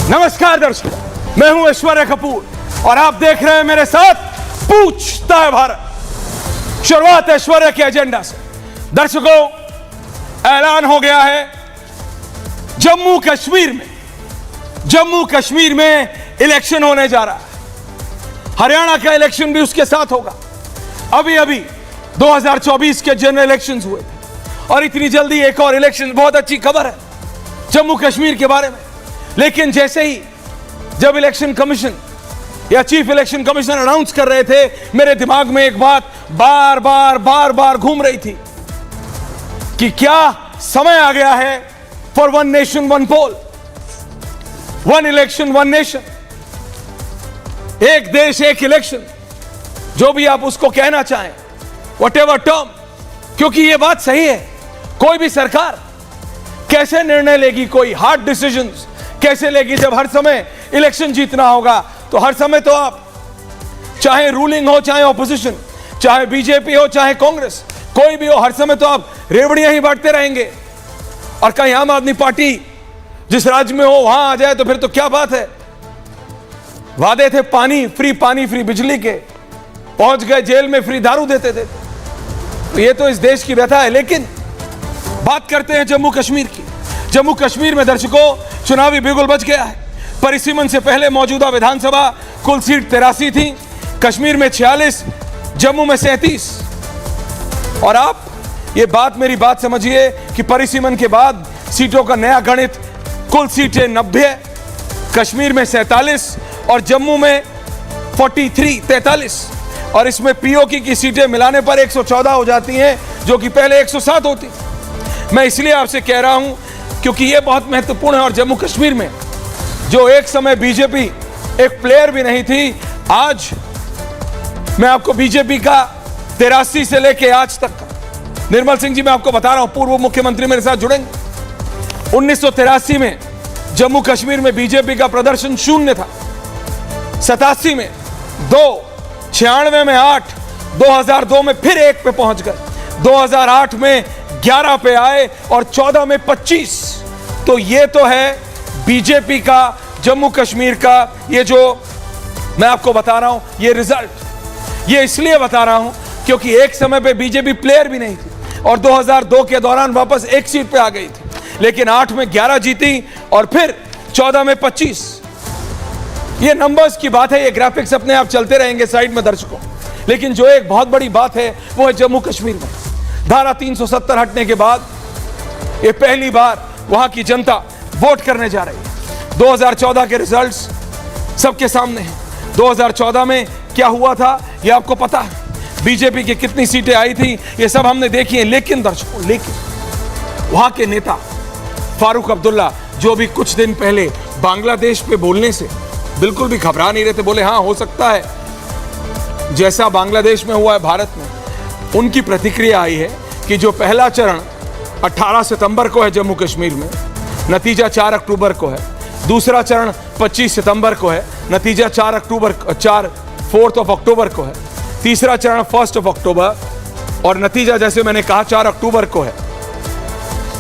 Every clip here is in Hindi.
नमस्कार दर्शकों, मैं हूं ऐश्वर्या कपूर और आप देख रहे हैं मेरे साथ पूछता है भारत। शुरुआत ऐश्वर्या के एजेंडा से। दर्शकों, ऐलान हो गया है जम्मू कश्मीर में इलेक्शन होने जा रहा है। हरियाणा का इलेक्शन भी उसके साथ होगा। अभी 2024 के जनरल इलेक्शंस हुए थे और इतनी जल्दी एक और इलेक्शन, बहुत अच्छी खबर है जम्मू कश्मीर के बारे में। लेकिन जैसे ही जब इलेक्शन कमीशन या चीफ इलेक्शन कमिश्नर अनाउंस कर रहे थे, मेरे दिमाग में एक बात बार बार घूम रही थी कि क्या समय आ गया है for one nation one poll, one election one nation, एक देश एक इलेक्शन, जो भी आप उसको कहना चाहें, व्हाटएवर टर्म। क्योंकि यह बात सही है, कोई भी सरकार कैसे निर्णय लेगी, कोई हार्ड डिसीजंस कैसे लेगी जब हर समय इलेक्शन जीतना होगा। तो हर समय तो आप, चाहे रूलिंग हो चाहे ऑपोजिशन, चाहे बीजेपी हो चाहे कांग्रेस, कोई भी हो, हर समय तो आप रेवड़ियां ही बांटते रहेंगे। और कहीं आम आदमी पार्टी जिस राज्य में हो वहां आ जाए तो फिर तो क्या बात है। वादे थे पानी फ्री बिजली के, पहुंच गए जेल में फ्री दारू देते थे। तो ये तो इस देश की व्यथा है। लेकिन बात करते हैं जम्मू कश्मीर की। जम्मू कश्मीर में दर्शकों, चुनावी बिगुल बच गया है। परिसीमन से पहले मौजूदा विधानसभा कुल सीट 83 थी, कश्मीर में 46, जम्मू में 37। और आप मेरी बात समझिए कि परिसीमन के बाद सीटों का नया गणित, कुल सीटें 90 है, कश्मीर में 47 और जम्मू में 43 और इसमें पीओके की सीटें मिलाने पर 114 हो जाती हैं, जो कि पहले 107 होती। मैं इसलिए आपसे कह रहा हूं क्योंकि यह बहुत महत्वपूर्ण है। और जम्मू कश्मीर में जो एक समय बीजेपी एक प्लेयर भी नहीं थी, आज मैं आपको बीजेपी का 83 से लेके आज तक का, निर्मल सिंह जी मैं आपको बता रहा हूं, पूर्व मुख्यमंत्री मेरे साथ जुड़ेंगे। 1983 में जम्मू कश्मीर में बीजेपी का प्रदर्शन 0 था, 87 में 2, 96 में 8, 2002 में फिर 1 पे पहुंच गए, 2008 में 11 पे आए और 14 में 25। तो ये तो है बीजेपी का जम्मू कश्मीर का, ये जो मैं आपको बता रहा हूं, ये रिजल्ट। ये इसलिए बता रहा हूं क्योंकि एक समय पे बीजेपी प्लेयर भी नहीं थी और 2002 के दौरान वापस 1 सीट पे आ गई थी। लेकिन 8 में 11 जीती और फिर 14 में 25। ये नंबर्स की बात है, ये ग्राफिक्स अपने आप चलते रहेंगे साइड में दर्शकों। लेकिन जो एक बहुत बड़ी बात है वो है जम्मू कश्मीर में धारा 370 हटने के बाद ये पहली बार वहां की जनता वोट करने जा रही है। 2014 के रिजल्ट्स सबके सामने हैं। 2014 में क्या हुआ था ये आपको पता है, बीजेपी की कितनी सीटें आई थी ये सब हमने देखी है। लेकिन दर्शकों, वहां के नेता फारूक अब्दुल्ला, जो भी कुछ दिन पहले बांग्लादेश पे बोलने से बिल्कुल भी घबरा नहीं रहे थे, बोले हाँ हो सकता है जैसा बांग्लादेश में हुआ है भारत में, उनकी प्रतिक्रिया आई है कि जो पहला चरण 18 सितंबर को है जम्मू कश्मीर में, नतीजा 4 अक्टूबर को है। दूसरा चरण 25 सितंबर को है, नतीजा 4 अक्टूबर को है। तीसरा चरण 1 अक्टूबर और नतीजा जैसे मैंने कहा 4 अक्टूबर को है।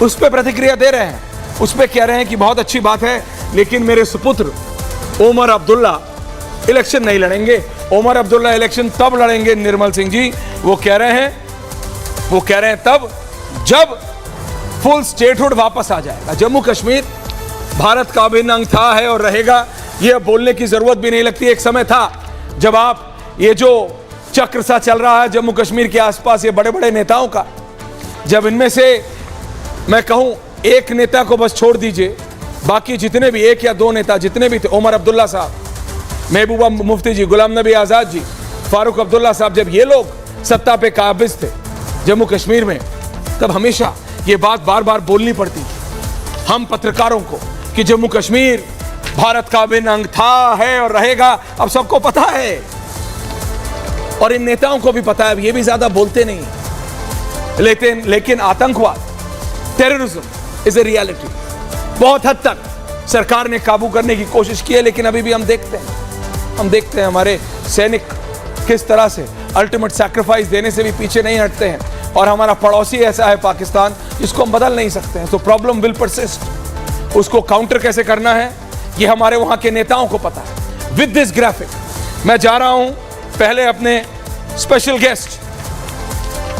उस पर प्रतिक्रिया दे रहे हैं, उस पर कह रहे हैं कि बहुत अच्छी बात है, लेकिन मेरे सुपुत्र ओमर अब्दुल्ला इलेक्शन नहीं लड़ेंगे। ओमर अब्दुल्ला इलेक्शन तब लड़ेंगे निर्मल सिंह जी, वो कह रहे हैं तब जब फुल स्टेटहुड वापस आ जाएगा। जम्मू कश्मीर भारत का अभिन्न अंग था, है और रहेगा, ये बोलने की जरूरत भी नहीं लगती। एक समय था जब आप, ये जो चक्र सा चल रहा है जम्मू कश्मीर के आसपास, ये बड़े बड़े नेताओं का, जब इनमें से मैं कहूं एक नेता को बस छोड़ दीजिए, बाकी जितने भी 1 या 2 नेता जितने भी थे, ओमर अब्दुल्ला साहब, महबूबा मुफ्ती जी, गुलाम नबी आजाद जी, फारूक अब्दुल्ला साहब, जब ये लोग सत्ता पे काबिज थे जम्मू कश्मीर में, तब हमेशा ये बात बार बार बोलनी पड़ती थी हम पत्रकारों को कि जम्मू कश्मीर भारत का अभिन्न अंग था, है और रहेगा। अब सबको पता है और इन नेताओं को भी पता है, ये भी ज्यादा बोलते नहीं। लेकिन आतंकवाद, टेररिज्म इज ए रियलिटी। बहुत हद तक सरकार ने काबू करने की कोशिश की है, लेकिन अभी भी हम देखते हैं हमारे सैनिक किस तरह से अल्टीमेट सैक्रिफाइस देने से भी पीछे नहीं हटते हैं। और हमारा पड़ोसी ऐसा है पाकिस्तान, जिसको हम बदल नहीं सकते हैं। तो प्रॉब्लम विल परसिस्ट। उसको काउंटर कैसे करना है ये हमारे वहां के नेताओं को पता है। विद दिस ग्राफिक मैं जा रहा हूं पहले अपने स्पेशल गेस्ट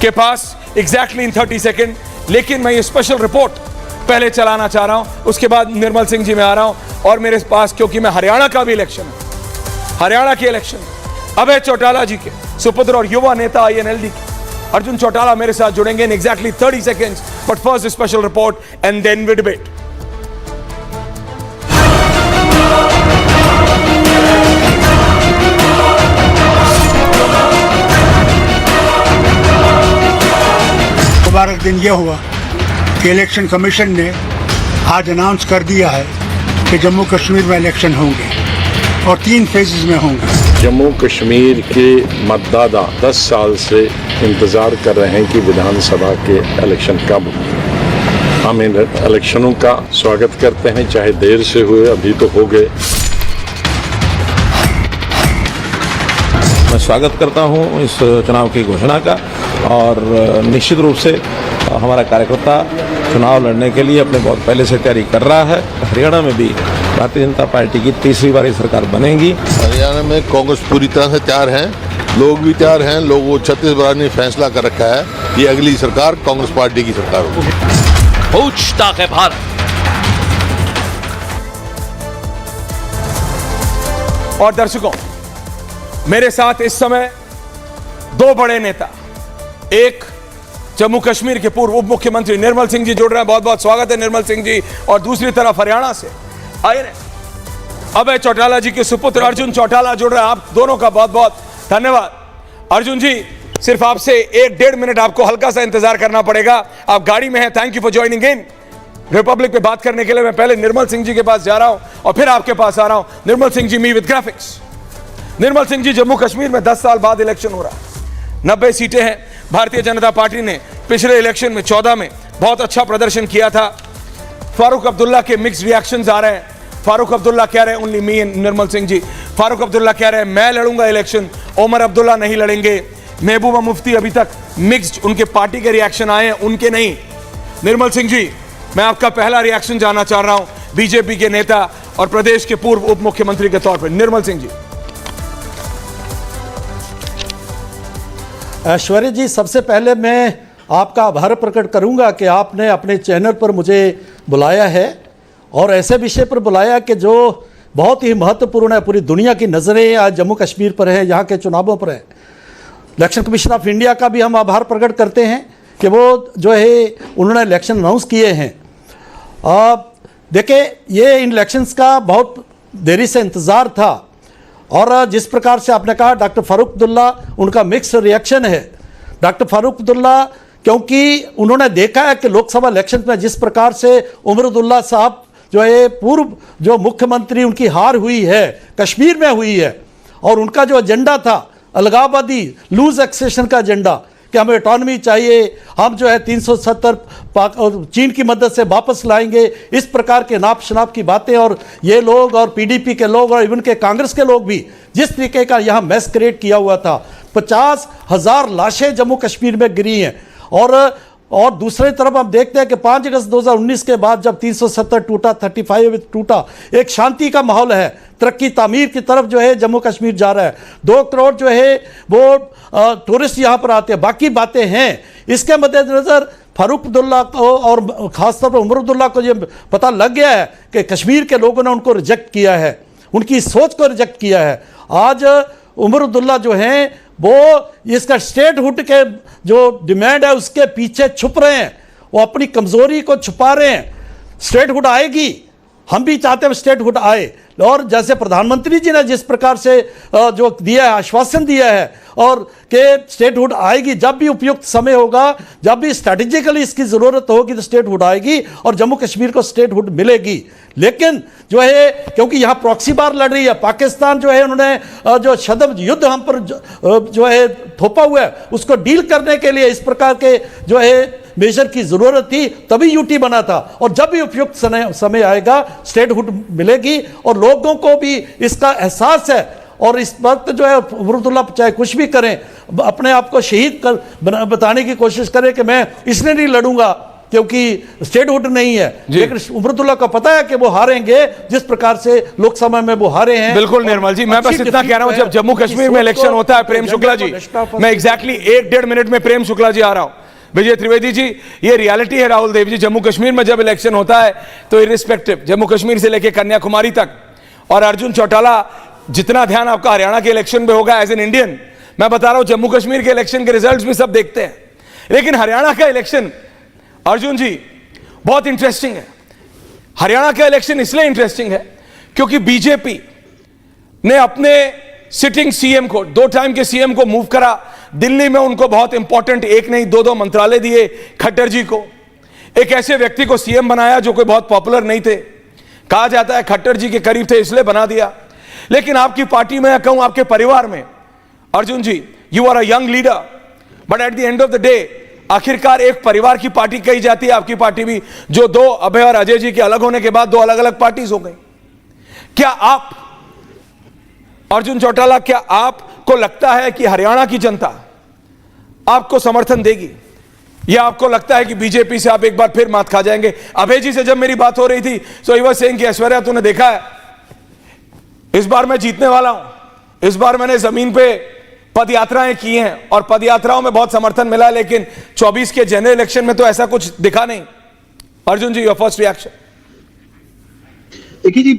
के पास एग्जैक्टली इन 30 सेकेंड, लेकिन मैं ये स्पेशल रिपोर्ट पहले चलाना चाह रहा हूं, उसके बाद निर्मल सिंह जी में आ रहा हूं। और मेरे पास, क्योंकि मैं हरियाणा का भी इलेक्शन है, हरियाणा के इलेक्शन अभय चौटाला जी के सुपुत्र और युवा नेता INLD के अर्जुन चौटाला मेरे साथ जुड़ेंगे in exactly 30 seconds. But first special report and then we debate. मुबारक दिन यह हुआ कि इलेक्शन कमीशन ने आज अनाउंस कर दिया है कि जम्मू कश्मीर में इलेक्शन होंगे और 3 फेजेस में होंगे। जम्मू कश्मीर के मतदाता 10 साल से इंतज़ार कर रहे हैं कि विधानसभा के इलेक्शन कब हो। हम इन इलेक्शनों का स्वागत करते हैं, चाहे देर से हुए, अभी तो हो गए। मैं स्वागत करता हूं इस चुनाव की घोषणा का और निश्चित रूप से हमारा कार्यकर्ता चुनाव लड़ने के लिए अपने बहुत पहले से तैयारी कर रहा है। हरियाणा में भी भारतीय जनता पार्टी की तीसरी बार सरकार बनेगी। हरियाणा में कांग्रेस पूरी तरह से तैयार है, लोग भी तैयार हैं। लोगों 36 बार ने फैसला कर रखा है ये अगली सरकार कांग्रेस पार्टी की सरकार होगी। पूछता है भारत। और दर्शकों, मेरे साथ इस समय 2 बड़े नेता, एक जम्मू कश्मीर के पूर्व उप मुख्यमंत्री निर्मल सिंह जी जुड़ रहे हैं, बहुत बहुत स्वागत है निर्मल सिंह जी। और दूसरी तरफ हरियाणा से आए अभय चौटाला जी के सुपुत्र अर्जुन चौटाला जुड़ रहे हैं। आप दोनों का बहुत बहुत धन्यवाद। अर्जुन जी, सिर्फ आपसे 1-1.5 मिनट आपको हल्का सा इंतजार करना पड़ेगा, आप गाड़ी में हैं। Thank you for joining in Republic पे बात करने के लिए। मैं पहले निर्मल सिंह जी के पास जा रहा हूं और फिर आपके पास आ रहा हूं। निर्मल सिंह जी, मी विद ग्राफिक्स। निर्मल सिंह जी, जम्मू कश्मीर में 10 साल बाद इलेक्शन हो रहा है, 90 सीटें हैं। भारतीय जनता पार्टी ने पिछले इलेक्शन में 14 में बहुत अच्छा प्रदर्शन किया था। फारूक अब्दुल्ला के मिक्स्ड रिएक्शंस आ रहे हैं। फारूक अब्दुल्ला कह रहे हैं ओनली मी एंड निर्मल सिंह जी। फारूक अब्दुल्ला कह रहे हैं मैं लड़ूंगा इलेक्शन, ओमर अब्दुल्ला नहीं लड़ेंगे। महबूबा मुफ्ती अभी तक मिक्स्ड, उनके पार्टी के रिएक्शन आए हैं, उनके नहीं। निर्मल सिंह जी, मैं आपका पहला रिएक्शन जानना चाह रहा हूं बीजेपी के नेता और प्रदेश के पूर्व उप मुख्यमंत्री के तौर पर। निर्मल सिंह जी। ऐश्वर्या जी, सबसे पहले मैं आपका आभार प्रकट करूंगा कि आपने अपने चैनल पर मुझे बुलाया है और ऐसे विषय पर बुलाया कि जो बहुत ही महत्वपूर्ण है। पूरी दुनिया की नज़रें आज जम्मू कश्मीर पर है, यहाँ के चुनावों पर है। इलेक्शन कमीशन ऑफ इंडिया का भी हम आभार प्रकट करते हैं कि वो जो है उन्होंने इलेक्शन अनाउंस किए हैं। देखिए, ये इन इलेक्शंस का बहुत देरी से इंतज़ार था और जिस प्रकार से आपने कहा डॉक्टर फारूक अब्दुल्ला, उनका मिक्स रिएक्शन है। डॉक्टर फारूक अब्दुल्ला, क्योंकि उन्होंने देखा है कि लोकसभा इलेक्शन में जिस प्रकार से उमर अब्दुल्ला साहब जो है पूर्व जो मुख्यमंत्री, उनकी हार हुई है, कश्मीर में हुई है, और उनका जो एजेंडा था अलगाववादी लूज एक्सेशन का एजेंडा कि हमें ऑटोनॉमी चाहिए, हम जो है 370 चीन की मदद से वापस लाएंगे, इस प्रकार के नाप शनाप की बातें। और ये लोग और PDP के लोग और इवन के कांग्रेस के लोग भी जिस तरीके का यहाँ मैस क्रिएट किया हुआ था, 50,000 लाशें जम्मू कश्मीर में गिरी हैं। और दूसरी तरफ हम देखते हैं कि 5 अगस्त 2019 के बाद जब 370 टूटा, 35 टूटा, एक शांति का माहौल है, तरक्की तामीर की तरफ जो है जम्मू कश्मीर जा रहा है। 2 करोड़ जो है वो टूरिस्ट यहाँ पर आते हैं, बाकी बातें हैं। इसके मद्देनज़र फारूक अब्दुल्ला को और ख़ासतौर पर उमर अब्दुल्ला को ये पता लग गया है कि कश्मीर के लोगों ने उनको रिजेक्ट किया है, उनकी सोच को रिजेक्ट किया है। आज उमर अब्दुल्ला जो हैं वो इसका स्टेटहुड के जो डिमांड है उसके पीछे छुप रहे हैं, वो अपनी कमज़ोरी को छुपा रहे हैं। स्टेटहुड आएगी, हम भी चाहते हैं स्टेटहुड आए, और जैसे प्रधानमंत्री जी ने जिस प्रकार से जो दिया है, आश्वासन दिया है, और कि स्टेटहुड आएगी जब भी उपयुक्त समय होगा, जब भी स्ट्रैटेजिकली इसकी ज़रूरत होगी तो स्टेटहुड आएगी और जम्मू कश्मीर को स्टेटहुड मिलेगी। लेकिन जो है क्योंकि यहाँ प्रॉक्सी वार लड़ रही है, पाकिस्तान जो है उन्होंने जो शदम युद्ध हम पर जो है थोपा हुआ है, उसको डील करने के लिए इस प्रकार के जो है मेजर की ज़रूरत थी, तभी यूटी बना था। और जब भी उपयुक्त समय आएगा स्टेटहुड मिलेगी और लोगों को भी इसका एहसास है। और इस वक्त जो है उमरुद्दुल्ला चाहे कुछ भी करें, अपने आप को शहीद बताने की कोशिश करें कि मैं इसलिए नहीं लड़ूंगा क्योंकि स्टेटहुड नहीं है, लेकिन उमरतुल्ला को पता है कि वो हारेंगे जिस प्रकार से लोकसभा में वो हारे हैं। बिल्कुल निर्मल जी, मैं बस इतना कह रहा हूं, जब जम्मू कश्मीर में इलेक्शन होता है, प्रेम शुक्ला जी, मैं एग्जैक्टली 1-1.5 मिनट में प्रेम शुक्ला जी आ रहा हूं। विजय त्रिवेदी जी, ये रियलिटी है राहुल देव जी, जम्मू कश्मीर में जब इलेक्शन होता है तो इरिस्पेक्टिव जम्मू कश्मीर से लेकर कन्याकुमारी तक, और अर्जुन चौटाला जितना ध्यान आपका हरियाणा के इलेक्शन में होगा एज एन इंडियन, मैं बता रहा हूं जम्मू कश्मीर के इलेक्शन के रिजल्ट्स भी सब देखते हैं, लेकिन हरियाणा का इलेक्शन अर्जुन जी बहुत इंटरेस्टिंग है। हरियाणा का इलेक्शन इसलिए इंटरेस्टिंग है क्योंकि बीजेपी ने अपने सिटिंग सीएम को, 2 टाइम के सीएम को मूव करा। दिल्ली में उनको बहुत इंपॉर्टेंट 1 नहीं 2 मंत्रालय दिए। खट्टर जी को, एक ऐसे व्यक्ति को सीएम बनाया जो कोई बहुत पॉपुलर नहीं थे, कहा जाता है खट्टर जी के करीब थे इसलिए बना दिया। लेकिन आपकी पार्टी में, कहूं आपके परिवार में, Arjun ji, you are a young leader, but at the end of the day आखिरकार एक परिवार की पार्टी कही जाती है आपकी पार्टी भी, जो 2 अभय और अजय जी के अलग होने के बाद 2 अलग अलग पार्टीज हो गई। क्या आप अर्जुन चौटाला, क्या आपको लगता है कि हरियाणा की जनता आपको समर्थन देगी, या आपको लगता है कि बीजेपी से आप एक बार फिर मात खा जाएंगे? अभय जी से जब मेरी बात हो रही थी तो ही वाज सेइंग कि ऐश्वर्या तूने देखा है, इस बार मैं जीतने वाला हूं, इस बार मैंने जमीन पे पद यात्राएं की हैं और पद यात्राओं में बहुत समर्थन मिला, लेकिन 24 के जनरल इलेक्शन में तो ऐसा कुछ दिखा नहीं। अर्जुन जी, योर फर्स्ट रिएक्शन। देखिए जी,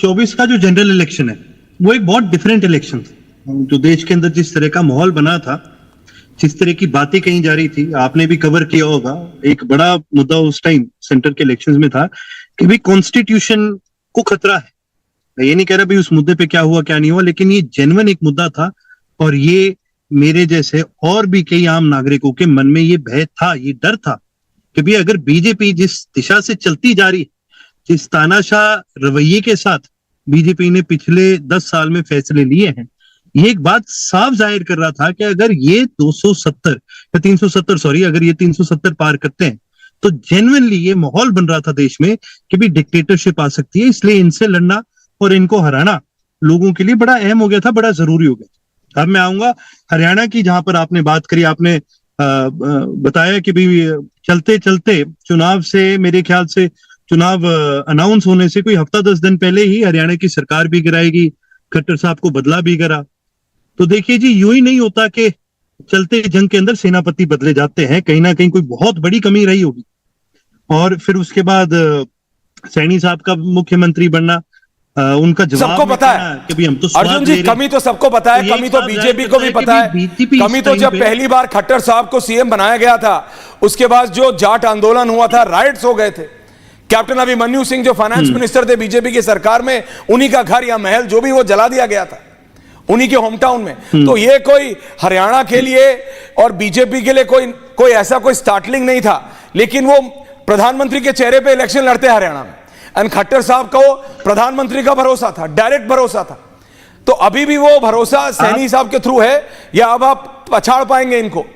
24 का जो जनरल इलेक्शन है वो एक बहुत डिफरेंट इलेक्शन था। जो देश के अंदर जिस तरह का माहौल बना था, जिस तरह की बातें कही जा रही थी, आपने भी कवर किया होगा, एक बड़ा मुद्दा उस टाइम सेंटर के इलेक्शंस में था कि भाई कॉन्स्टिट्यूशन को खतरा है। मैं ये नहीं कह रहा भाई उस मुद्दे पे क्या हुआ क्या नहीं हुआ, लेकिन ये जेन्युइन एक मुद्दा था, और ये मेरे जैसे और भी कई आम नागरिकों के मन में ये भय था, ये डर था कि भाई अगर बीजेपी जिस दिशा से चलती जा रही है, जिस तानाशाह रवैये के साथ बीजेपी ने पिछले 10 साल में फैसले लिए हैं, ये एक बात साफ जाहिर कर रहा था कि अगर ये 270 या 370 सॉरी अगर ये 370 पार करते हैं तो जेन्युइनली ये माहौल बन रहा था देश में कि भी डिक्टेटरशिप आ सकती है। इसलिए इनसे लड़ना और इनको हराना लोगों के लिए बड़ा अहम हो गया था, बड़ा जरूरी हो गया। अब मैं आऊंगा हरियाणा की, जहां पर आपने बात करी, आपने बताया कि भाई चलते चलते चुनाव से, मेरे ख्याल से चुनाव अनाउंस होने से कोई हफ्ता 10 दिन पहले ही हरियाणा की सरकार भी गिराएगी, खट्टर साहब को बदला भी करा। तो देखिए जी, यूं ही नहीं होता कि चलते जंग के अंदर सेनापति बदले जाते हैं, कहीं ना कहीं कोई बहुत बड़ी कमी रही होगी। और फिर उसके बाद सैनी साहब का मुख्यमंत्री बनना, उनका जवाब सबको पता है कि भाई हम तो अर्जुन जी, कमी तो सबको पता है, कमी तो बीजेपी को भी पता है। कमी तो जब पहली बार खट्टर साहब को सीएम बनाया गया था, उसके बाद जो जाट आंदोलन हुआ था, राइट्स हो गए थे, कैप्टन अभिमन्यु सिंह जो फाइनेंस मिनिस्टर थे बीजेपी की सरकार में, उन्हीं का घर या महल जो भी वो जला दिया गया था उन्हीं के होम टाउन में। तो ये कोई हरियाणा के लिए और बीजेपी के लिए कोई ऐसा कोई स्टार्टलिंग नहीं था, लेकिन वो प्रधानमंत्री के चेहरे पे इलेक्शन लड़ते हैं हरियाणा में, एंड खट्टर साहब को प्रधानमंत्री का भरोसा था, डायरेक्ट भरोसा था। तो अभी भी वो भरोसा सैनी साहब के थ्रू है, या अब आप पछाड़ पाएंगे इनको?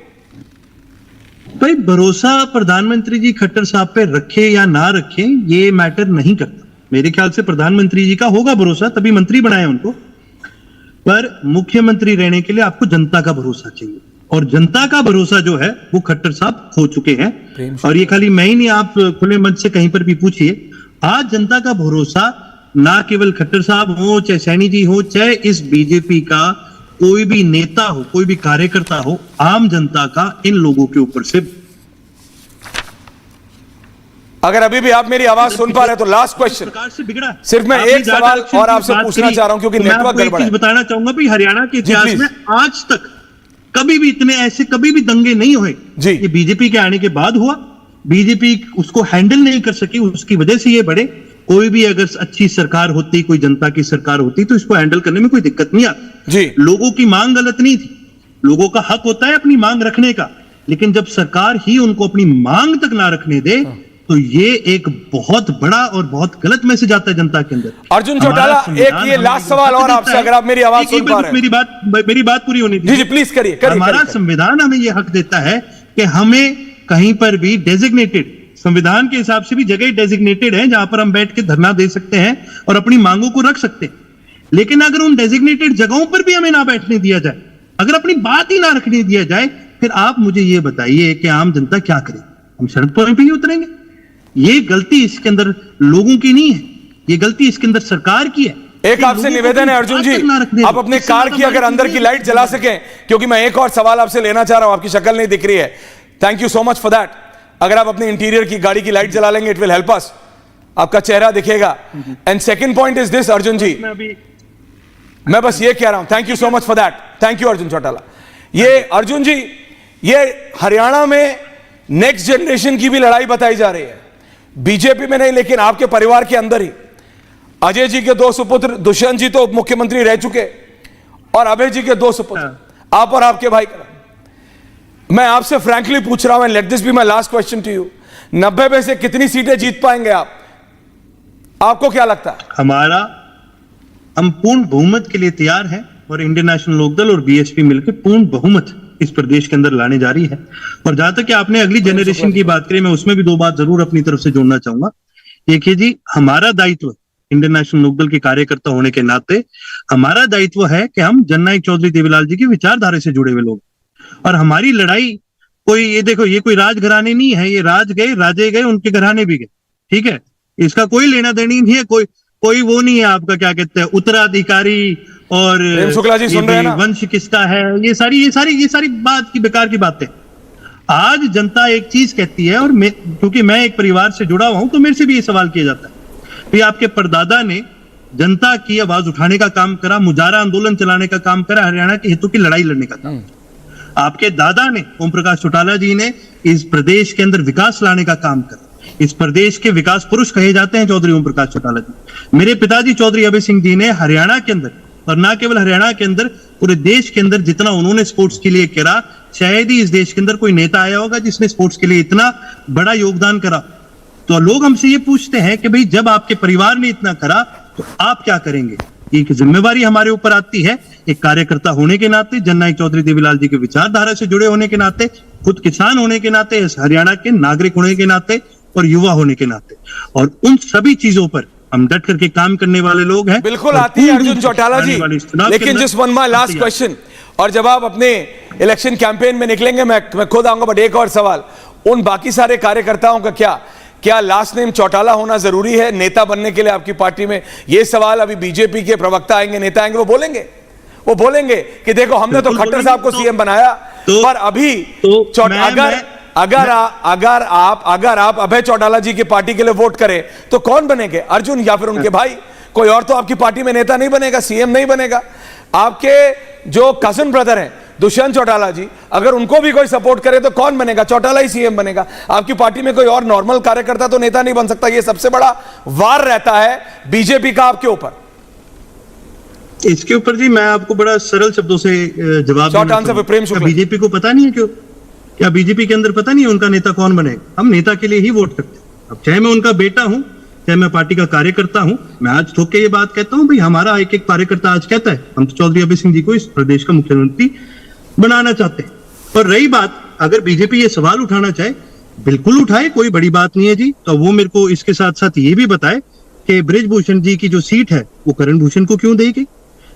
भाई भरोसा प्रधानमंत्री जी खट्टर साहब पे रखे या ना रखे ये मैटर नहीं करता। मेरे ख्याल से प्रधानमंत्री जी का होगा भरोसा, तभी मंत्री बनाए उनको। पर मुख्यमंत्री रहने के लिए आपको जनता का भरोसा चाहिए, और जनता का भरोसा जो है वो खट्टर साहब खो चुके हैं। और ये खाली मैं ही नहीं, आप खुले मंच से कहीं पर भी पूछिए, आज जनता का भरोसा ना केवल खट्टर साहब हो, चाहे सैनी जी हो, चाहे इस बीजेपी का कोई भी नेता हो, कोई भी कार्यकर्ता हो, आम जनता का इन लोगों के ऊपर से। अगर अभी भी आप मेरी आवाज सुन पा रहे हैं तो लास्ट क्वेश्चन, से बिगड़ा सिर्फ मैं एक सवाल और आपसे पूछना चाह रहा हूं, क्योंकि नेटवर्क गड़बड़ है। बताना चाहूंगा भी हरियाणा के इतिहास में आज तक कभी भी इतने ऐसे कभी भी दंगे नहीं हुए जी। ये बीजेपी के आने के बाद हुआ, बीजेपी उसको हैंडल नहीं कर सकी, उसकी वजह से ये बढ़े। कोई भी अगर अच्छी सरकार होती, कोई जनता की सरकार होती, तो इसको हैंडल करने में कोई दिक्कत नहीं आती जी। लोगों की मांग गलत नहीं थी, लोगों का हक होता है अपनी मांग रखने का, लेकिन जब सरकार ही उनको अपनी मांग तक ना रखने दे तो ये एक बहुत बड़ा और बहुत गलत मैसेज आता है जनता के अंदर। अर्जुन चौटाला, एक ये लास्ट सवाल और आपसे, अगर आप मेरी आवाज सुन पा रहे हैं। मेरी बात पूरी होनी थी जी, प्लीज करिए। हमारा संविधान हमें यह हक देता है कि हमें कहीं पर भी डेजिग्नेटेड, संविधान के हिसाब से भी जगह डेजिग्नेटेड है जहां पर हम बैठ के धरना दे सकते हैं और अपनी मांगों को रख सकते हैं। लेकिन अगर उन डेजिग्नेटेड जगहों पर भी हमें ना बैठने दिया जाए, अगर अपनी बात ही ना रखने दिया जाए, फिर आप मुझे ये बताइए कि आम जनता क्या करे? हम शरद पवार पे ही उतरेंगे। ये गलती इसके अंदर लोगों की नहीं है, ये गलती इसके अंदर सरकार की है। एक आपसे निवेदन है अर्जुन जी, आप अपने कार की अगर अंदर की लाइट जला सकें, क्योंकि मैं एक और सवाल आपसे लेना चाह रहा हूं, आपकी शक्ल नहीं दिख रही है। Thank you so much for that. अगर आप अपने इंटीरियर की गाड़ी की लाइट जला लेंगे, इट विल हेल्प अस, आपका चेहरा दिखेगा। And second point is this Arjun ji, मैं बस ये कह रहा हूं, thank you so much for that, thank you Arjun Chautala. ये अर्जुन जी, ये हरियाणा में नेक्स्ट जनरेशन की भी लड़ाई बताई जा रही है, बीजेपी में नहीं लेकिन आपके परिवार के अंदर ही। अजय जी के दो सुपुत्र दुष्यंत जी तो उप मुख्यमंत्री रह चुके, और अभय जी के दो सुपुत्र, आप और आपके भाई का। मैं आपसे फ्रैंकली पूछ रहा हूं, let this be my last question to you, 90 में से कितनी सीटें जीत पाएंगे आप? आपको क्या लगता है? हम पूर्ण बहुमत के लिए तैयार हैं, और इंडियन नेशनल लोकदल और बीएसपी मिलकर पूर्ण बहुमत इस प्रदेश के अंदर लाने जा रही है। और जहां तक कि आपने अगली जनरेशन की बात करी, मैं उसमें भी दो बात जरूर अपनी तरफ से जोड़ना चाहूंगा। देखिए जी, हमारा दायित्व इंडियन नेशनल लोकदल के कार्यकर्ता होने के नाते हमारा दायित्व है कि हम जननायक चौधरी देवीलाल जी की विचारधारा से जुड़े हुए लोग, और हमारी लड़ाई कोई, ये देखो, ये कोई राजघराने नहीं है, ये राजे गए उनके घराने भी गए, ठीक है, इसका कोई लेना देनी नहीं है, कोई वो नहीं है आपका क्या कहते हैं उत्तराधिकारी और शुक्ला जी सुन रहे हैं ना? वंश किसका है, ये सारी बात की बेकार की बातें। आज जनता एक चीज कहती है, और क्योंकि मैं एक परिवार से जुड़ा हुआ हूं, तो मेरे से भी ये सवाल किया जाता है कि आपके परदादा ने जनता की आवाज उठाने का काम करा, मुजाहरा आंदोलन चलाने का काम करा, हरियाणा के हितों की लड़ाई लड़ने का काम। आपके दादा ने, ओम प्रकाश चौटाला जी ने, इस प्रदेश के अंदर विकास लाने का काम करा। इस प्रदेश के विकास पुरुष कहे जाते हैं चौधरी ओम प्रकाश चौटाला जी। मेरे पिताजी चौधरी अभय सिंह जी ने हरियाणा के अंदर, और ना केवल हरियाणा के अंदर, पूरे देश के अंदर जितना उन्होंने स्पोर्ट्स के लिए करा, शायद ही इस देश के अंदर कोई नेता आया होगा जिसने स्पोर्ट्स के लिए इतना बड़ा योगदान करा। तो लोग हमसे ये पूछते हैं कि भाई जब आपके परिवार ने इतना करा तो आप क्या करेंगे? एक जिम्मेवारी हमारे ऊपर आती है, एक कार्यकर्ता होने के नाते, जननायक चौधरी देवीलाल जी की विचारधारा से जुड़े होने के नाते, खुद किसान होने के नाते, इस हरियाणा के नागरिक होने के नाते, और युवा होने के नाते, और उन सभी चीजों पर हम डट करके काम करने वाले लोग हैं। बिल्कुल आती है अर्जुन चौटाला जी, लेकिन जिस वन माय लास्ट क्वेश्चन, और जब आप अपने इलेक्शन कैंपेन में निकलेंगे मैं खुद आऊंगा, बट एक और सवाल, उन बाकी सारे कार्यकर्ताओं का क्या लास्ट नेम चौटाला होना जरूरी है नेता बनने के लिए आपकी पार्टी में? ये सवाल अभी बीजेपी के प्रवक्ता आएंगे, नेता आएंगे, वो बोलेंगे कि देखो हमने तो खट्टर साहब को सीएम बनाया, पर अभी अगर आप अभय चौटाला जी की पार्टी के लिए वोट करें तो कौन बनेंगे? अर्जुन या फिर उनके भाई? कोई और तो आपकी पार्टी में नेता नहीं बनेगा, सीएम नहीं बनेगा। आपके जो कजिन ब्रदर हैं दुष्यंत चौटाला जी, अगर उनको भी कोई सपोर्ट करे तो कौन बनेगा? चौटाला ही सीएम बनेगा। आपकी पार्टी में कोई और नॉर्मल कार्यकर्ता तो नेता नहीं बन सकता। ये सबसे बड़ा वार रहता है बीजेपी का आपके ऊपर। इसके ऊपर जी मैं आपको बड़ा सरल शब्दों से जवाब देना चाहूंगा। बीजेपी को पता नहीं है क्या बीजेपी के अंदर पता नहीं है उनका नेता कौन बनेगा? हम नेता के लिए ही वोट करते हैं। अब चाहे मैं उनका बेटा हूं, चाहे मैं पार्टी का कार्यकर्ता हूं, मैं आज ठोक के ये बात कहता हूं, भाई हमारा एक कार्यकर्ता आज कहता है हम तो चौधरी अभय सिंह जी को इस प्रदेश का मुख्यमंत्री बनाना चाहते हैं। और रही बात, अगर बीजेपी ये सवाल उठाना चाहे, बिल्कुल उठाए, कोई बड़ी बात नहीं है जी। तो वो मेरे को इसके साथ साथ ये भी बताए कि बृजभूषण जी की जो सीट है वो करण भूषण को क्यों दी गई?